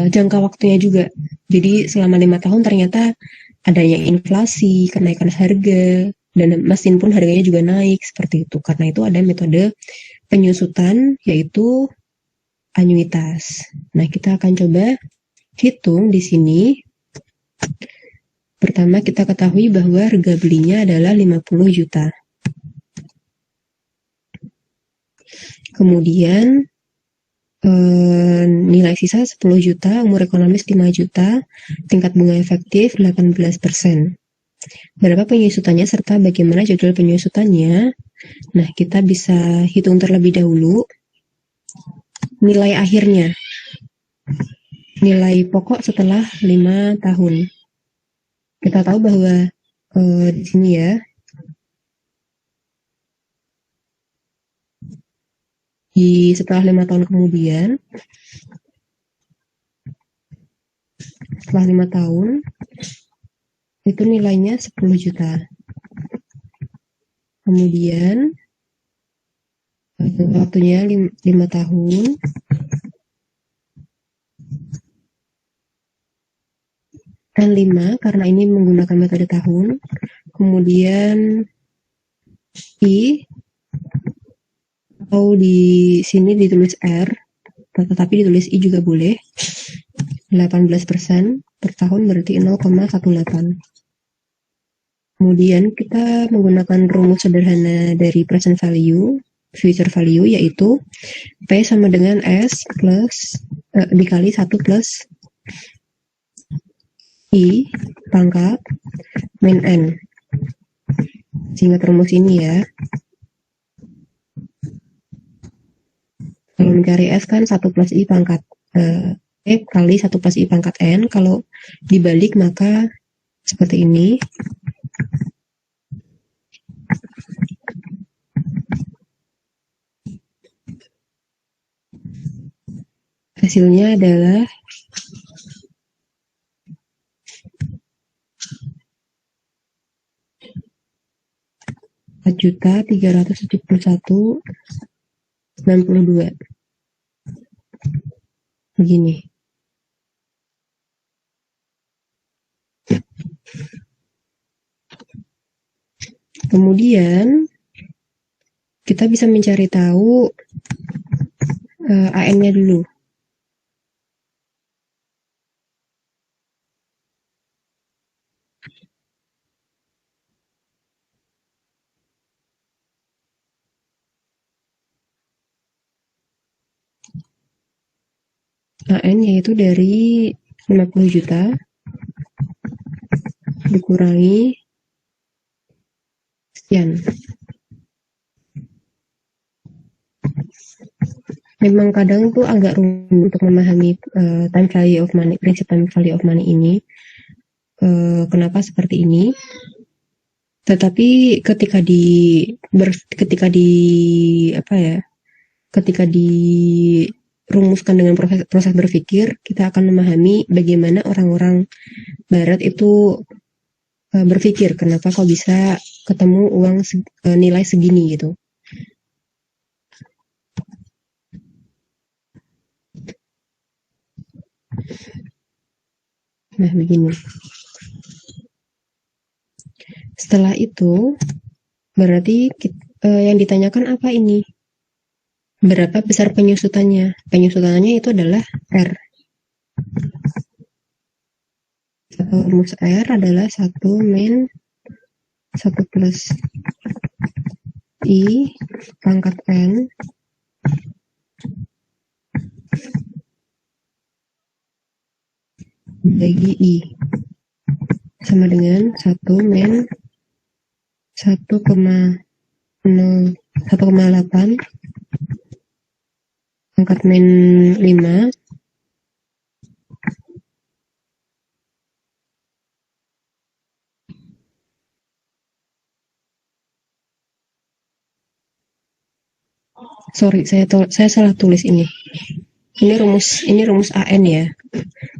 [SPEAKER 1] jangka waktunya juga. Jadi selama 5 tahun ternyata adanya inflasi, kenaikan harga, dan mesin pun harganya juga naik, seperti itu. Karena itu ada metode penyusutan, yaitu anuitas. Nah, kita akan coba hitung di sini. Pertama, kita ketahui bahwa harga belinya adalah 50 juta. Kemudian nilai sisa 10 juta, umur ekonomis 5 juta, tingkat bunga efektif 18%. Berapa penyusutannya serta bagaimana jadwal penyusutannya? Nah, kita bisa hitung terlebih dahulu nilai akhirnya. Nilai pokok setelah 5 tahun. Kita tahu bahwa di sini ya, setelah 5 tahun kemudian, setelah 5 tahun, itu nilainya 10 juta. Kemudian, waktunya 5 tahun, N5 karena ini menggunakan metode tahun. Kemudian, I, atau di sini ditulis R, tetapi ditulis I juga boleh. 18% per tahun berarti 0,18. Kemudian kita menggunakan rumus sederhana dari present value, future value, yaitu P sama dengan S plus dikali 1 plus I pangkat min N. Ingat rumus ini ya. Kalau mencari S kan 1 plus I pangkat kali 1 plus I pangkat N. Kalau dibalik maka seperti ini. Hasilnya adalah 4.371.92. Begini. Kemudian kita bisa mencari tahu AN-nya dulu. AN yaitu dari 50 juta dikurangi sekian. Memang kadang tuh agak rumit untuk memahami time value of money, prinsip time value of money ini. Kenapa seperti ini? Tetapi ketika dirumuskan dengan proses berpikir, kita akan memahami bagaimana orang-orang Barat itu berpikir kenapa kok bisa ketemu uang nilai segini gitu. Nah, begini. Setelah itu, berarti yang ditanyakan apa ini? Berapa besar penyusutannya? Penyusutannya itu adalah R. Rumus R adalah 1 min 1 plus I pangkat N bagi I sama dengan 1 min 1,8 pangkat min 5 sorry saya salah tulis ini rumus AN ya.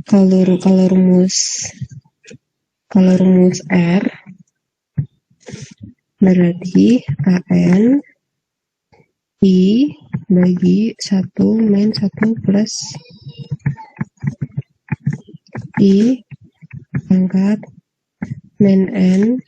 [SPEAKER 1] Kalau rumus R berarti AN I bagi 1 min 1 plus I pangkat min N.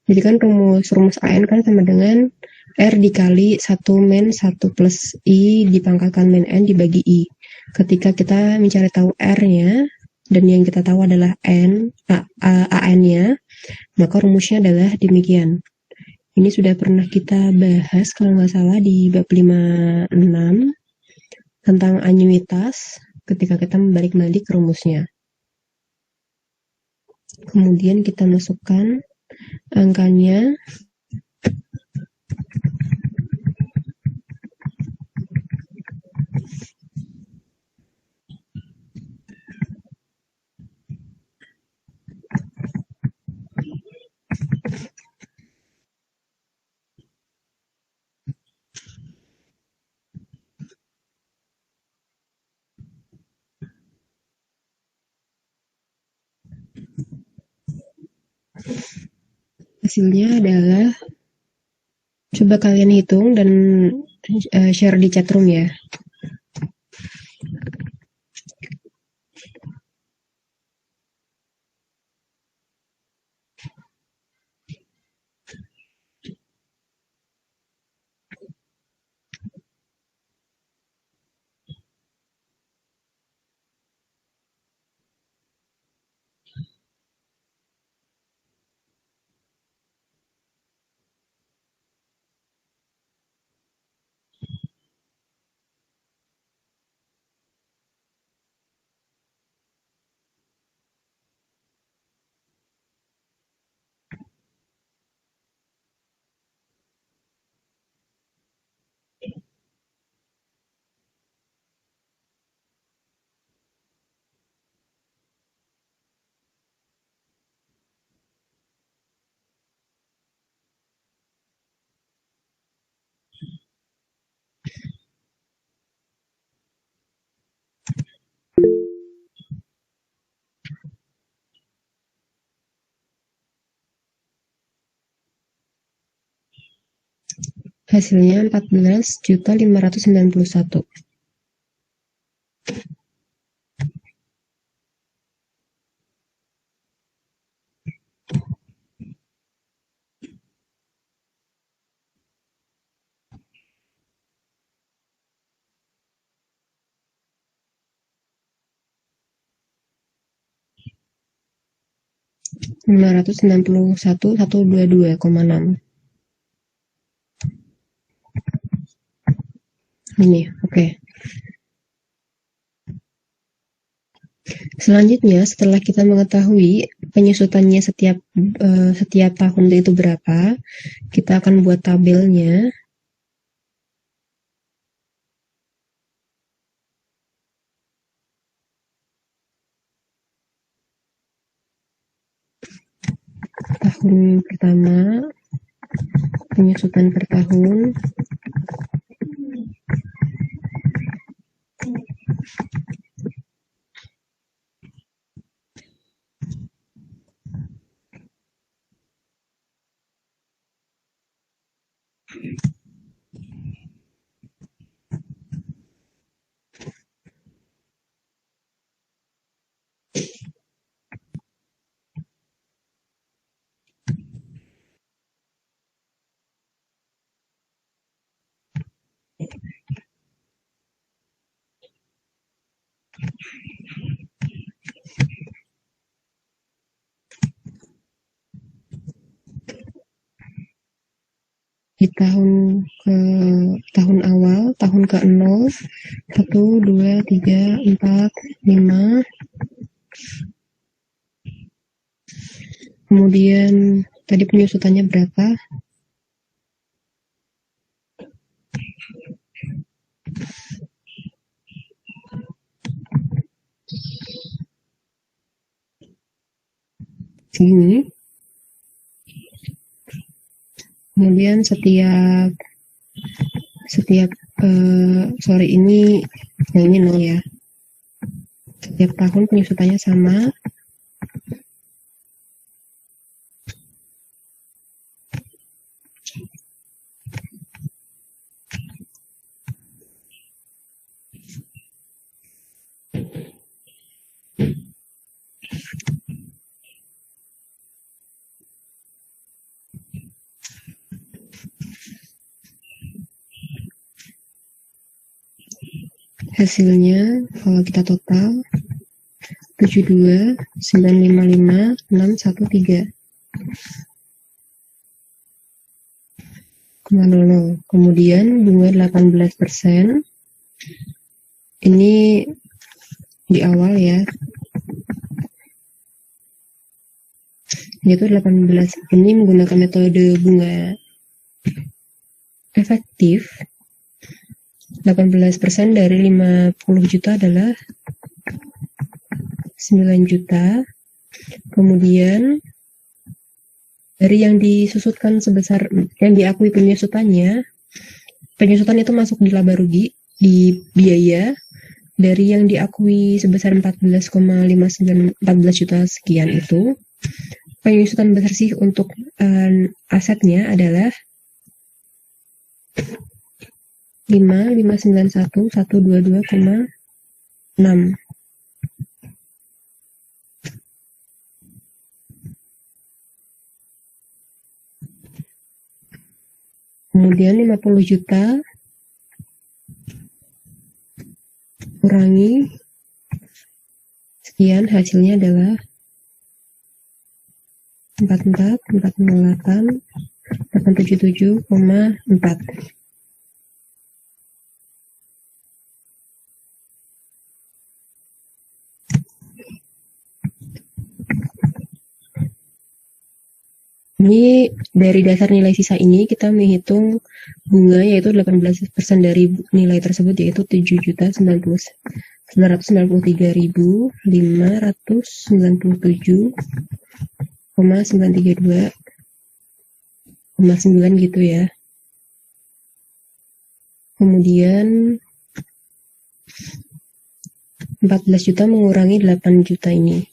[SPEAKER 1] Jadi kan rumus AN kan sama dengan R dikali 1 min 1 plus I dipangkatkan min N dibagi I. Ketika kita mencari tahu R-nya, dan yang kita tahu adalah AN-nya, maka rumusnya adalah demikian. Ini sudah pernah kita bahas kalau nggak salah di bab 56 tentang anuitas ketika kita membalik-balik rumusnya. Kemudian kita masukkan angkanya. Hasilnya adalah, coba kalian hitung dan share di chatroom ya. Hasilnya 14.591.000. $591.122,6. Ini, oke. Selanjutnya, setelah kita mengetahui penyusutannya setiap tahun itu berapa, kita akan buat tabelnya. Tahun pertama, penyusutan per tahun. Di tahun awal, tahun ke-0, 1, 2, 3, 4, 5. Kemudian tadi penyusutannya berapa? Sini. Kemudian setiap ini yang ini 0 ya. Setiap tahun penyusutannya sama. Hasilnya kalau kita total 72.955.613,00. Kemudian bunga 18%. Ini di awal ya. Yaitu 18. Ini menggunakan metode bunga efektif. 18% dari 50 juta adalah 9 juta. Kemudian dari yang disusutkan sebesar yang diakui penyusutan itu masuk di laba rugi di biaya dari yang diakui sebesar 14,59 14 juta sekian itu. Penyusutan bersih untuk asetnya adalah 5.591.122,6. Kemudian 50 juta kurangi sekian, hasilnya adalah 44.408.877,4. Ini dari dasar nilai sisa ini kita menghitung bunga yaitu 18% dari nilai tersebut yaitu 7.993.597,932,9 gitu ya. Kemudian 14 juta mengurangi 8 juta ini.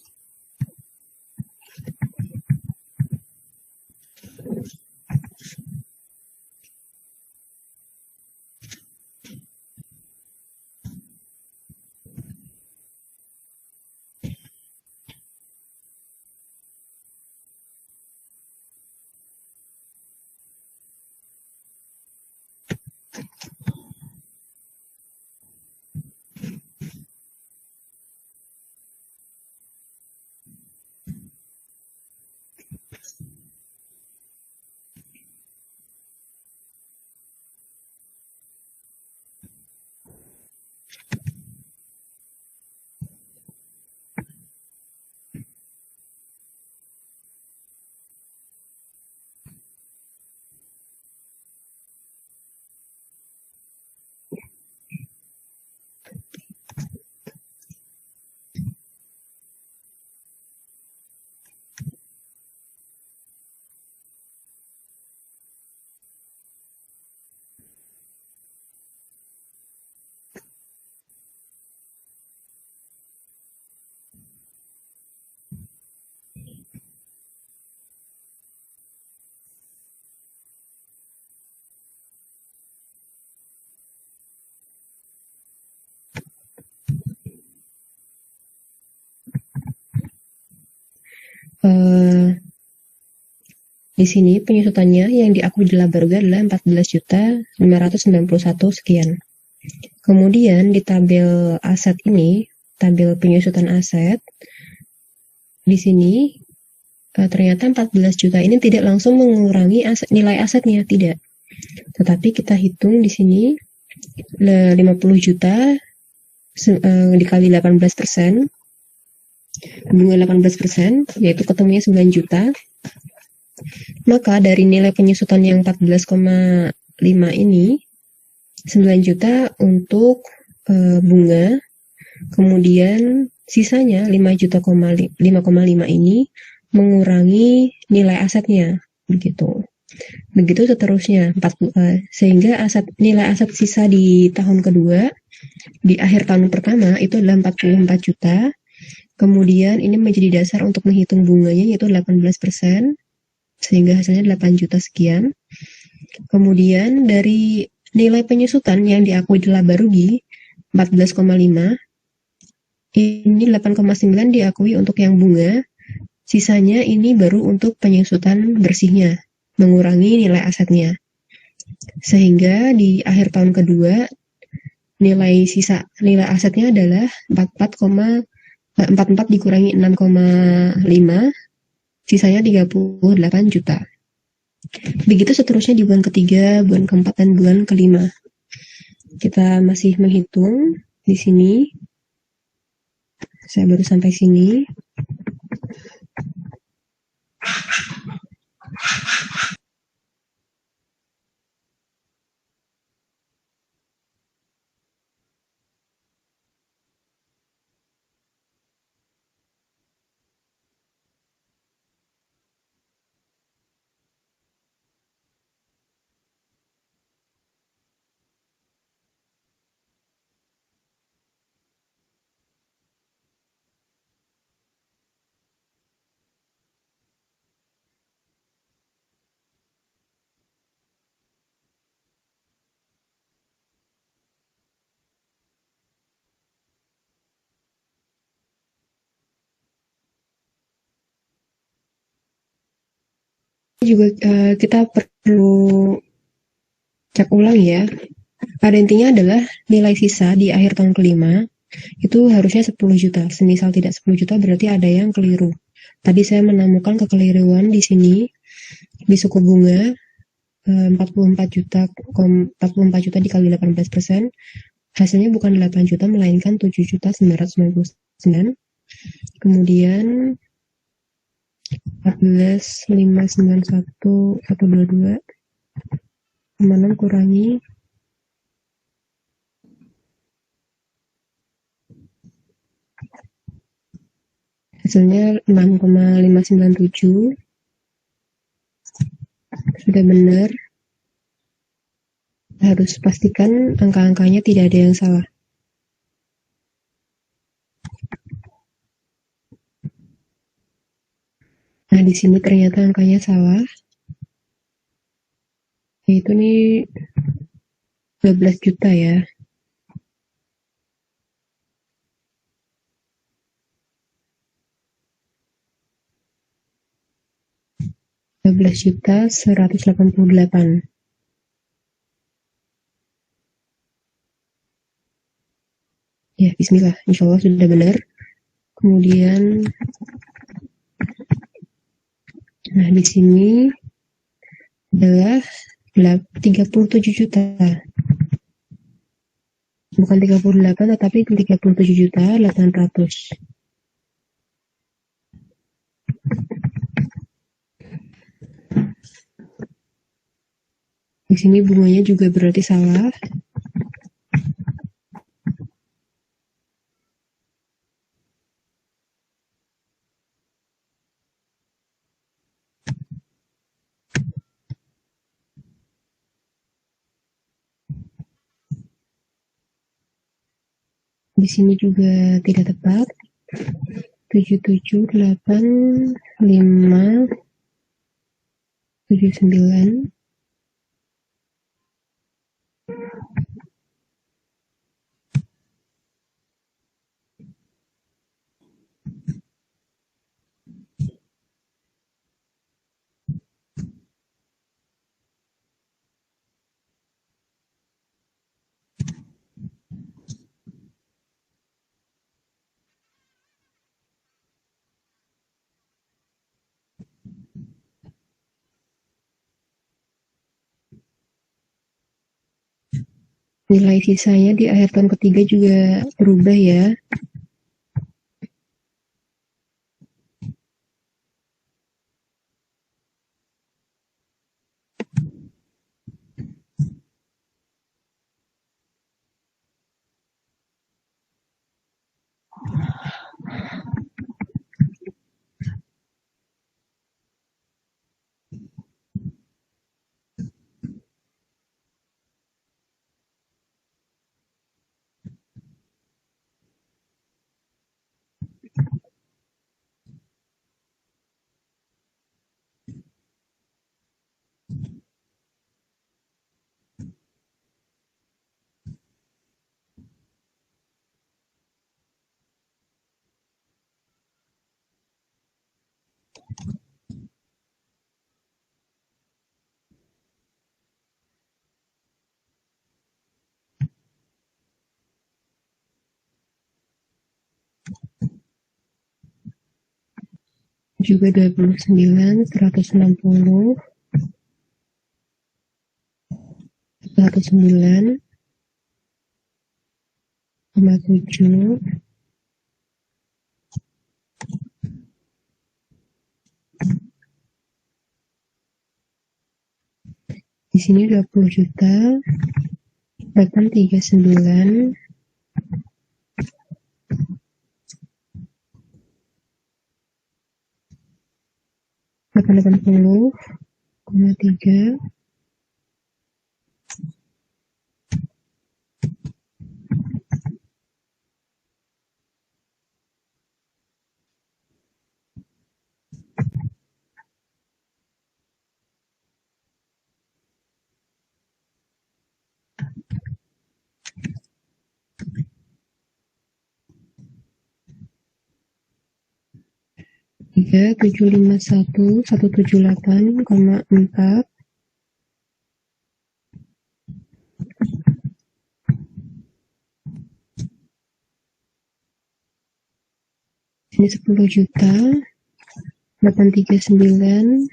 [SPEAKER 1] Di sini penyusutannya yang diakui di laba rugi adalah 14.591 sekian. Kemudian di tabel aset ini, tabel penyusutan aset, di sini ternyata 14 juta ini tidak langsung mengurangi nilai asetnya, tidak. Tetapi kita hitung di sini 50 juta dikali 18%, bunga 18%, yaitu ketemunya 9 juta. Maka dari nilai penyusutan yang 14,5 ini, 9 juta untuk bunga, kemudian sisanya 5,5 ini mengurangi nilai asetnya, begitu. Begitu seterusnya, sehingga nilai aset sisa di tahun kedua, di akhir tahun pertama itu adalah 44 juta. Kemudian ini menjadi dasar untuk menghitung bunganya, yaitu 18%, sehingga hasilnya 8 juta sekian. Kemudian dari nilai penyusutan yang diakui di laba rugi 14,5, ini 8,9 diakui untuk yang bunga, sisanya ini baru untuk penyusutan bersihnya, mengurangi nilai asetnya. Sehingga di akhir tahun kedua nilai asetnya adalah 44 dikurangi 6,5, sisanya 38 juta. Begitu seterusnya di bulan ketiga, bulan keempat, dan bulan kelima. Kita masih menghitung di sini. Saya baru sampai sini. Juga kita perlu cek ulang ya. Pada intinya adalah nilai sisa di akhir tahun kelima itu harusnya 10 juta. Semisal tidak 10 juta berarti ada yang keliru. Tadi saya menemukan kekeliruan di sini di suku bunga 44 juta dikali 18%, hasilnya bukan 8 juta melainkan 7.999. Kemudian 14.591.122 6 kurangi hasilnya 6,597. Sudah benar. Harus pastikan angka-angkanya tidak ada yang salah. Nah, di sini ternyata angkanya salah. Yaitu nih 12 juta ya. 12.188. Ya, bismillah. Insya Allah sudah benar. Kemudian, nah di sini adalah 37 juta. Bukan 38, tetapi 37 juta 800. Di sini bunganya juga berarti salah. Di sini juga tidak tepat. 77, 8, 5, 79. Nilai sisanya di akhir tahun ketiga juga berubah ya. Juga 29, 160, 109, 7. Di sini 20 juta, 839, 880,3, 751, 178,4, ini 10 juta, 839,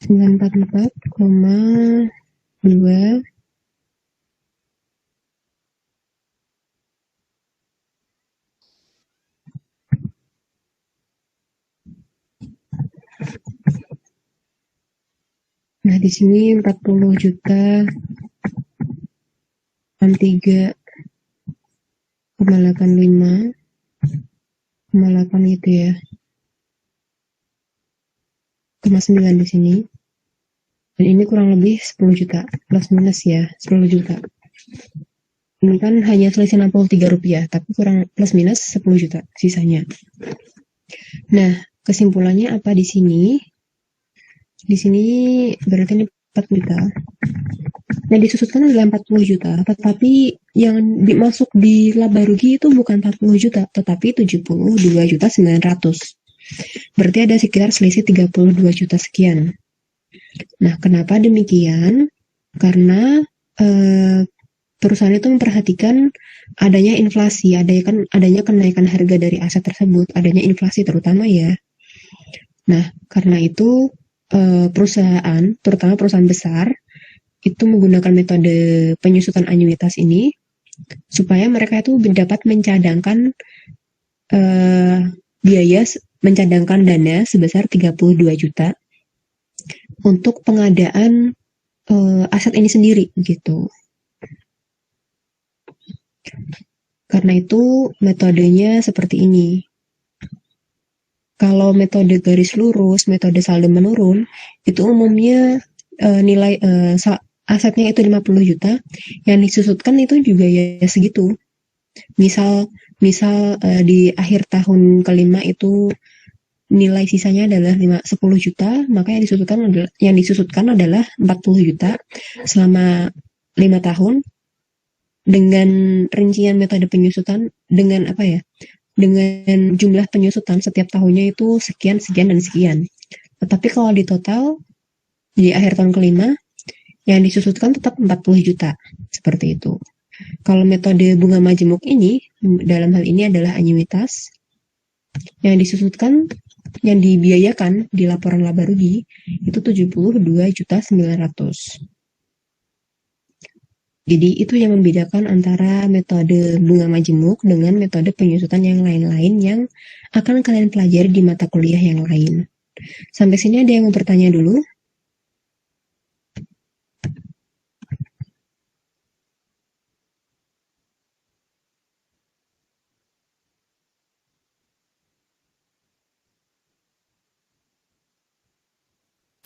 [SPEAKER 1] 944,2, nah di sini 40 juta, 63,85, 8 gitu ya. 9 di sini. Dan ini kurang lebih 10 juta, plus minus ya, 10 juta. Ini kan hanya selisih 63 rupiah, tapi kurang plus minus 10 juta sisanya. Nah, kesimpulannya apa di sini? Di sini berarti ini 4 juta. Nah, disusutkan adalah 40 juta, tetapi yang dimasuk di laba rugi itu bukan 40 juta, tetapi 72.900. Berarti ada sekitar selisih 32 juta sekian. Nah, kenapa demikian? karena perusahaan itu memperhatikan adanya inflasi, adanya kenaikan harga dari aset tersebut, adanya inflasi terutama ya. Nah, karena itu perusahaan, terutama perusahaan besar, itu menggunakan metode penyusutan anuitas ini supaya mereka itu dapat mencadangkan mencadangkan dana sebesar 32 juta untuk pengadaan aset ini sendiri gitu. Karena itu metodenya seperti ini. Kalau metode garis lurus, metode saldo menurun, itu umumnya nilai asetnya itu 50 juta, yang disusutkan itu juga ya segitu. Misal di akhir tahun kelima itu nilai sisanya adalah 10 juta, maka yang disusutkan adalah 40 juta selama 5 tahun dengan rincian metode penyusutan dengan dengan jumlah penyusutan setiap tahunnya itu sekian, sekian, dan sekian. Tetapi kalau di total di akhir tahun kelima yang disusutkan tetap 40 juta seperti itu. Kalau metode bunga majemuk ini dalam hal ini adalah anuitas yang disusutkan, yang dibiayakan di laporan laba rugi itu 72.900.000. Jadi itu yang membedakan antara metode bunga majemuk dengan metode penyusutan yang lain-lain yang akan kalian pelajari di mata kuliah yang lain. Sampai sini ada yang mau bertanya dulu?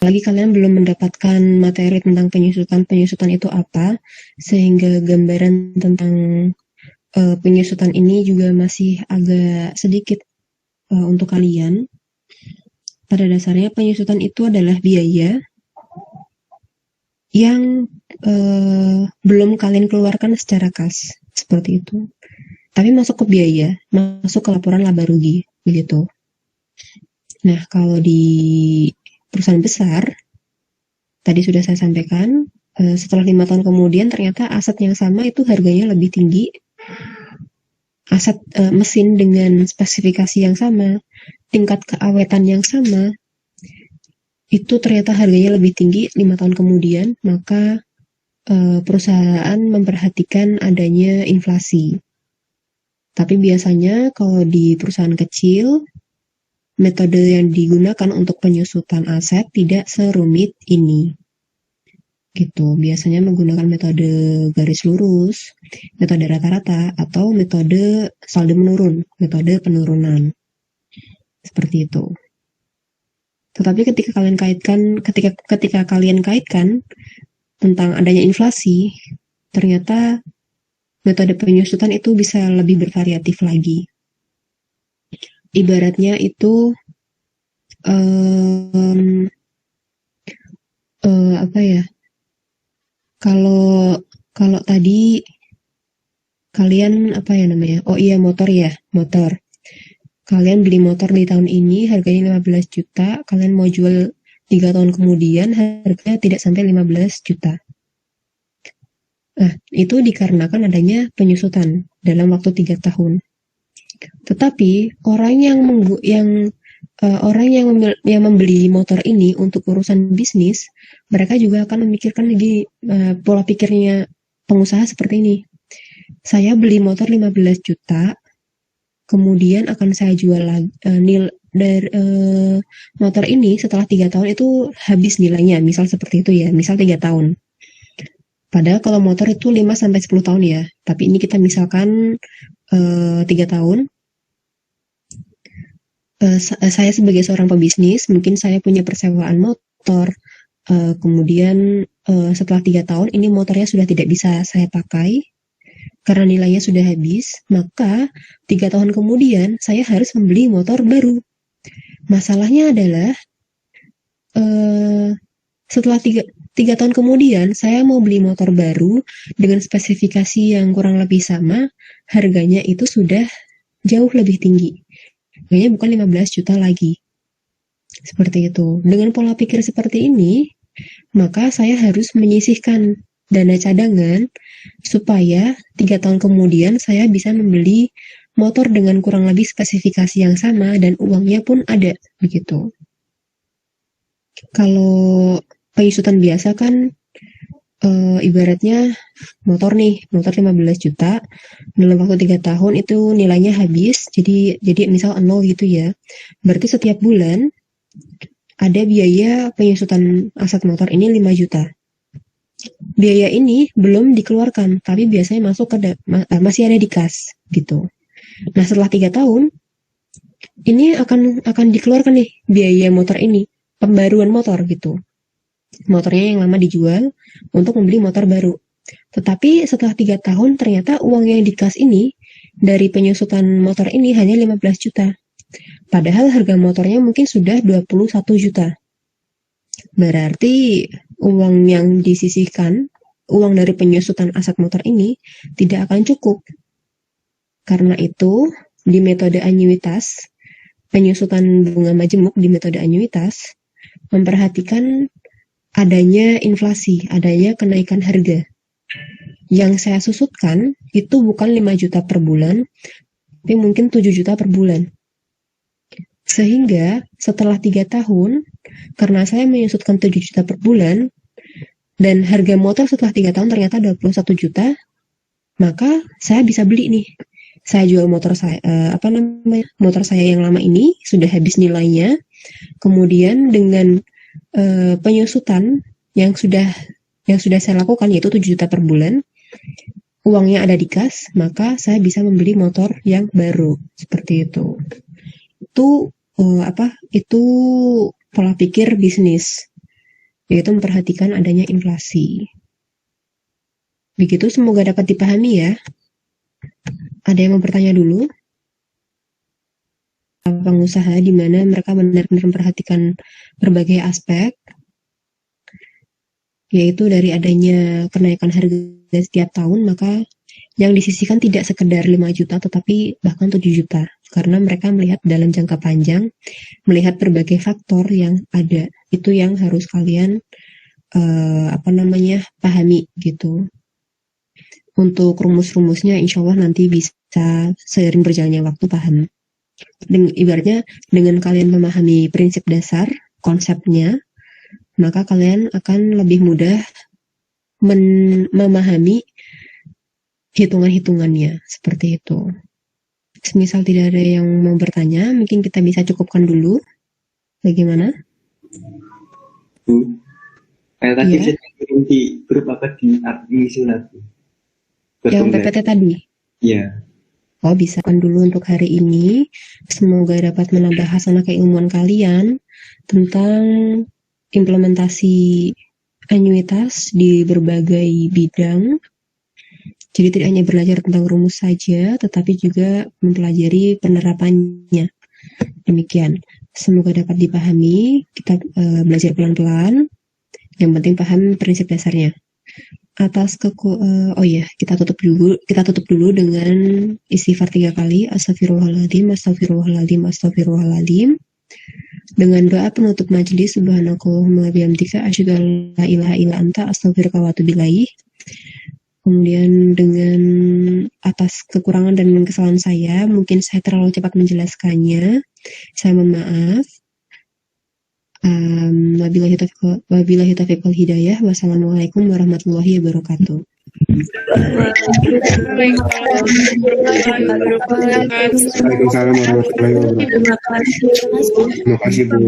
[SPEAKER 1] Apalagi kalian belum mendapatkan materi tentang penyusutan itu apa, sehingga gambaran tentang penyusutan ini juga masih agak sedikit untuk kalian. Pada dasarnya penyusutan itu adalah biaya yang belum kalian keluarkan secara kas, seperti itu. Tapi masuk ke biaya, masuk ke laporan laba rugi, begitu. Nah, kalau di perusahaan besar, tadi sudah saya sampaikan, setelah 5 tahun kemudian ternyata aset yang sama itu harganya lebih tinggi, aset mesin dengan spesifikasi yang sama, tingkat keawetan yang sama, itu ternyata harganya lebih tinggi 5 tahun kemudian, maka perusahaan memperhatikan adanya inflasi. Tapi biasanya kalau di perusahaan kecil, metode yang digunakan untuk penyusutan aset tidak serumit ini. Gitu. Biasanya menggunakan metode garis lurus, metode rata-rata, atau metode saldo menurun, metode penurunan. Seperti itu. Tetapi ketika kalian kaitkan tentang adanya inflasi, ternyata metode penyusutan itu bisa lebih bervariatif lagi. Ibaratnya itu kalau tadi kalian motor. Kalian beli motor di tahun ini harganya 15 juta, kalian mau jual 3 tahun kemudian harganya tidak sampai 15 juta. Nah, itu dikarenakan adanya penyusutan dalam waktu 3 tahun. Tetapi orang yang membeli motor ini untuk urusan bisnis, mereka juga akan memikirkan lagi pola pikirnya pengusaha seperti ini. Saya beli motor 15 juta, kemudian akan saya jual lagi motor ini setelah 3 tahun itu habis nilainya, misal seperti itu ya, misal 3 tahun. Padahal kalau motor itu 5-10 tahun ya, tapi ini kita misalkan 3 tahun. Saya sebagai seorang pebisnis, mungkin saya punya persewaan motor, kemudian setelah 3 tahun ini motornya sudah tidak bisa saya pakai karena nilainya sudah habis, maka 3 tahun kemudian saya harus membeli motor baru. Masalahnya adalah setelah 3 tahun kemudian saya mau beli motor baru dengan spesifikasi yang kurang lebih sama, harganya itu sudah jauh lebih tinggi. Harganya bukan 15 juta lagi. Seperti itu. Dengan pola pikir seperti ini, maka saya harus menyisihkan dana cadangan supaya 3 tahun kemudian saya bisa membeli motor dengan kurang lebih spesifikasi yang sama dan uangnya pun ada, begitu. Kalau penyusutan biasa kan ibaratnya motor 15 juta, dalam waktu 3 tahun itu nilainya habis, jadi misal 0 gitu ya. Berarti setiap bulan ada biaya penyusutan aset motor ini 5 juta. Biaya ini belum dikeluarkan, tapi biasanya masuk ke masih ada di kas gitu. Nah, setelah 3 tahun ini akan dikeluarkan nih biaya motor ini, pembaruan motor gitu. Motornya yang lama dijual untuk membeli motor baru. Tetapi setelah 3 tahun ternyata uang yang di kas ini dari penyusutan motor ini hanya 15 juta. Padahal harga motornya mungkin sudah 21 juta. Berarti uang yang disisihkan, uang dari penyusutan aset motor ini tidak akan cukup. Karena itu, di metode anyuitas, penyusutan bunga majemuk di metode anyuitas memperhatikan adanya inflasi, adanya kenaikan harga. Yang saya susutkan itu bukan 5 juta per bulan, tapi mungkin 7 juta per bulan. Sehingga setelah 3 tahun, karena saya menyusutkan 7 juta per bulan, dan harga motor setelah 3 tahun ternyata 21 juta, maka saya bisa beli nih. Saya jual motor saya, motor saya yang lama ini sudah habis nilainya, kemudian dengan penyusutan yang sudah saya lakukan yaitu 7 juta per bulan, uangnya ada di kas, maka saya bisa membeli motor yang baru seperti itu. Itu pola pikir bisnis, yaitu memperhatikan adanya inflasi. Begitu, semoga dapat dipahami ya. Ada yang mau bertanya dulu? Pengusaha di mana mereka benar-benar memperhatikan berbagai aspek, yaitu dari adanya kenaikan harga setiap tahun, maka yang disisihkan tidak sekedar 5 juta tetapi bahkan 7 juta, karena mereka melihat dalam jangka panjang, melihat berbagai faktor yang ada. Itu yang harus kalian pahami gitu. Untuk rumus-rumusnya insya Allah nanti bisa seiring berjalannya waktu paham. Ibaratnya dengan kalian memahami prinsip dasar, konsepnya, maka kalian akan lebih mudah memahami hitungan-hitungannya, seperti itu. Semisal tidak ada yang mau bertanya, mungkin kita bisa cukupkan dulu. Bagaimana?
[SPEAKER 3] Bu, kayak tadi
[SPEAKER 1] Iya.
[SPEAKER 3] saya kirim di grup apa di email lagi.
[SPEAKER 1] Yang PPT tadi?
[SPEAKER 3] Iya.
[SPEAKER 1] Oh, bisa kan dulu untuk hari ini. Semoga dapat menambah hasanah keilmuan kalian tentang implementasi anyuitas di berbagai bidang. Jadi tidak hanya belajar tentang rumus saja, tetapi juga mempelajari penerapannya. Demikian. Semoga dapat dipahami. Kita belajar pelan-pelan. Yang penting paham prinsip dasarnya. Kita tutup dulu dengan istighfar 3 kali. Astagfirullahaladzim, astagfirullahaladzim, astagfirullahaladzim. Dengan doa penutup majelis, subhanakallahumma bihamdika asyhadu an la ilaha illa anta astaghfiruka wa atubu ilaik. Kemudian dengan atas kekurangan dan kesalahan saya, mungkin saya terlalu cepat menjelaskannya. Saya mohon maaf. Wabillahi taufiq wal hidayah. Wassalamualaikum warahmatullahi wabarakatuh.
[SPEAKER 4] Waalaikumsalam warahmatullahi wabarakatuh. Terima kasih Bu.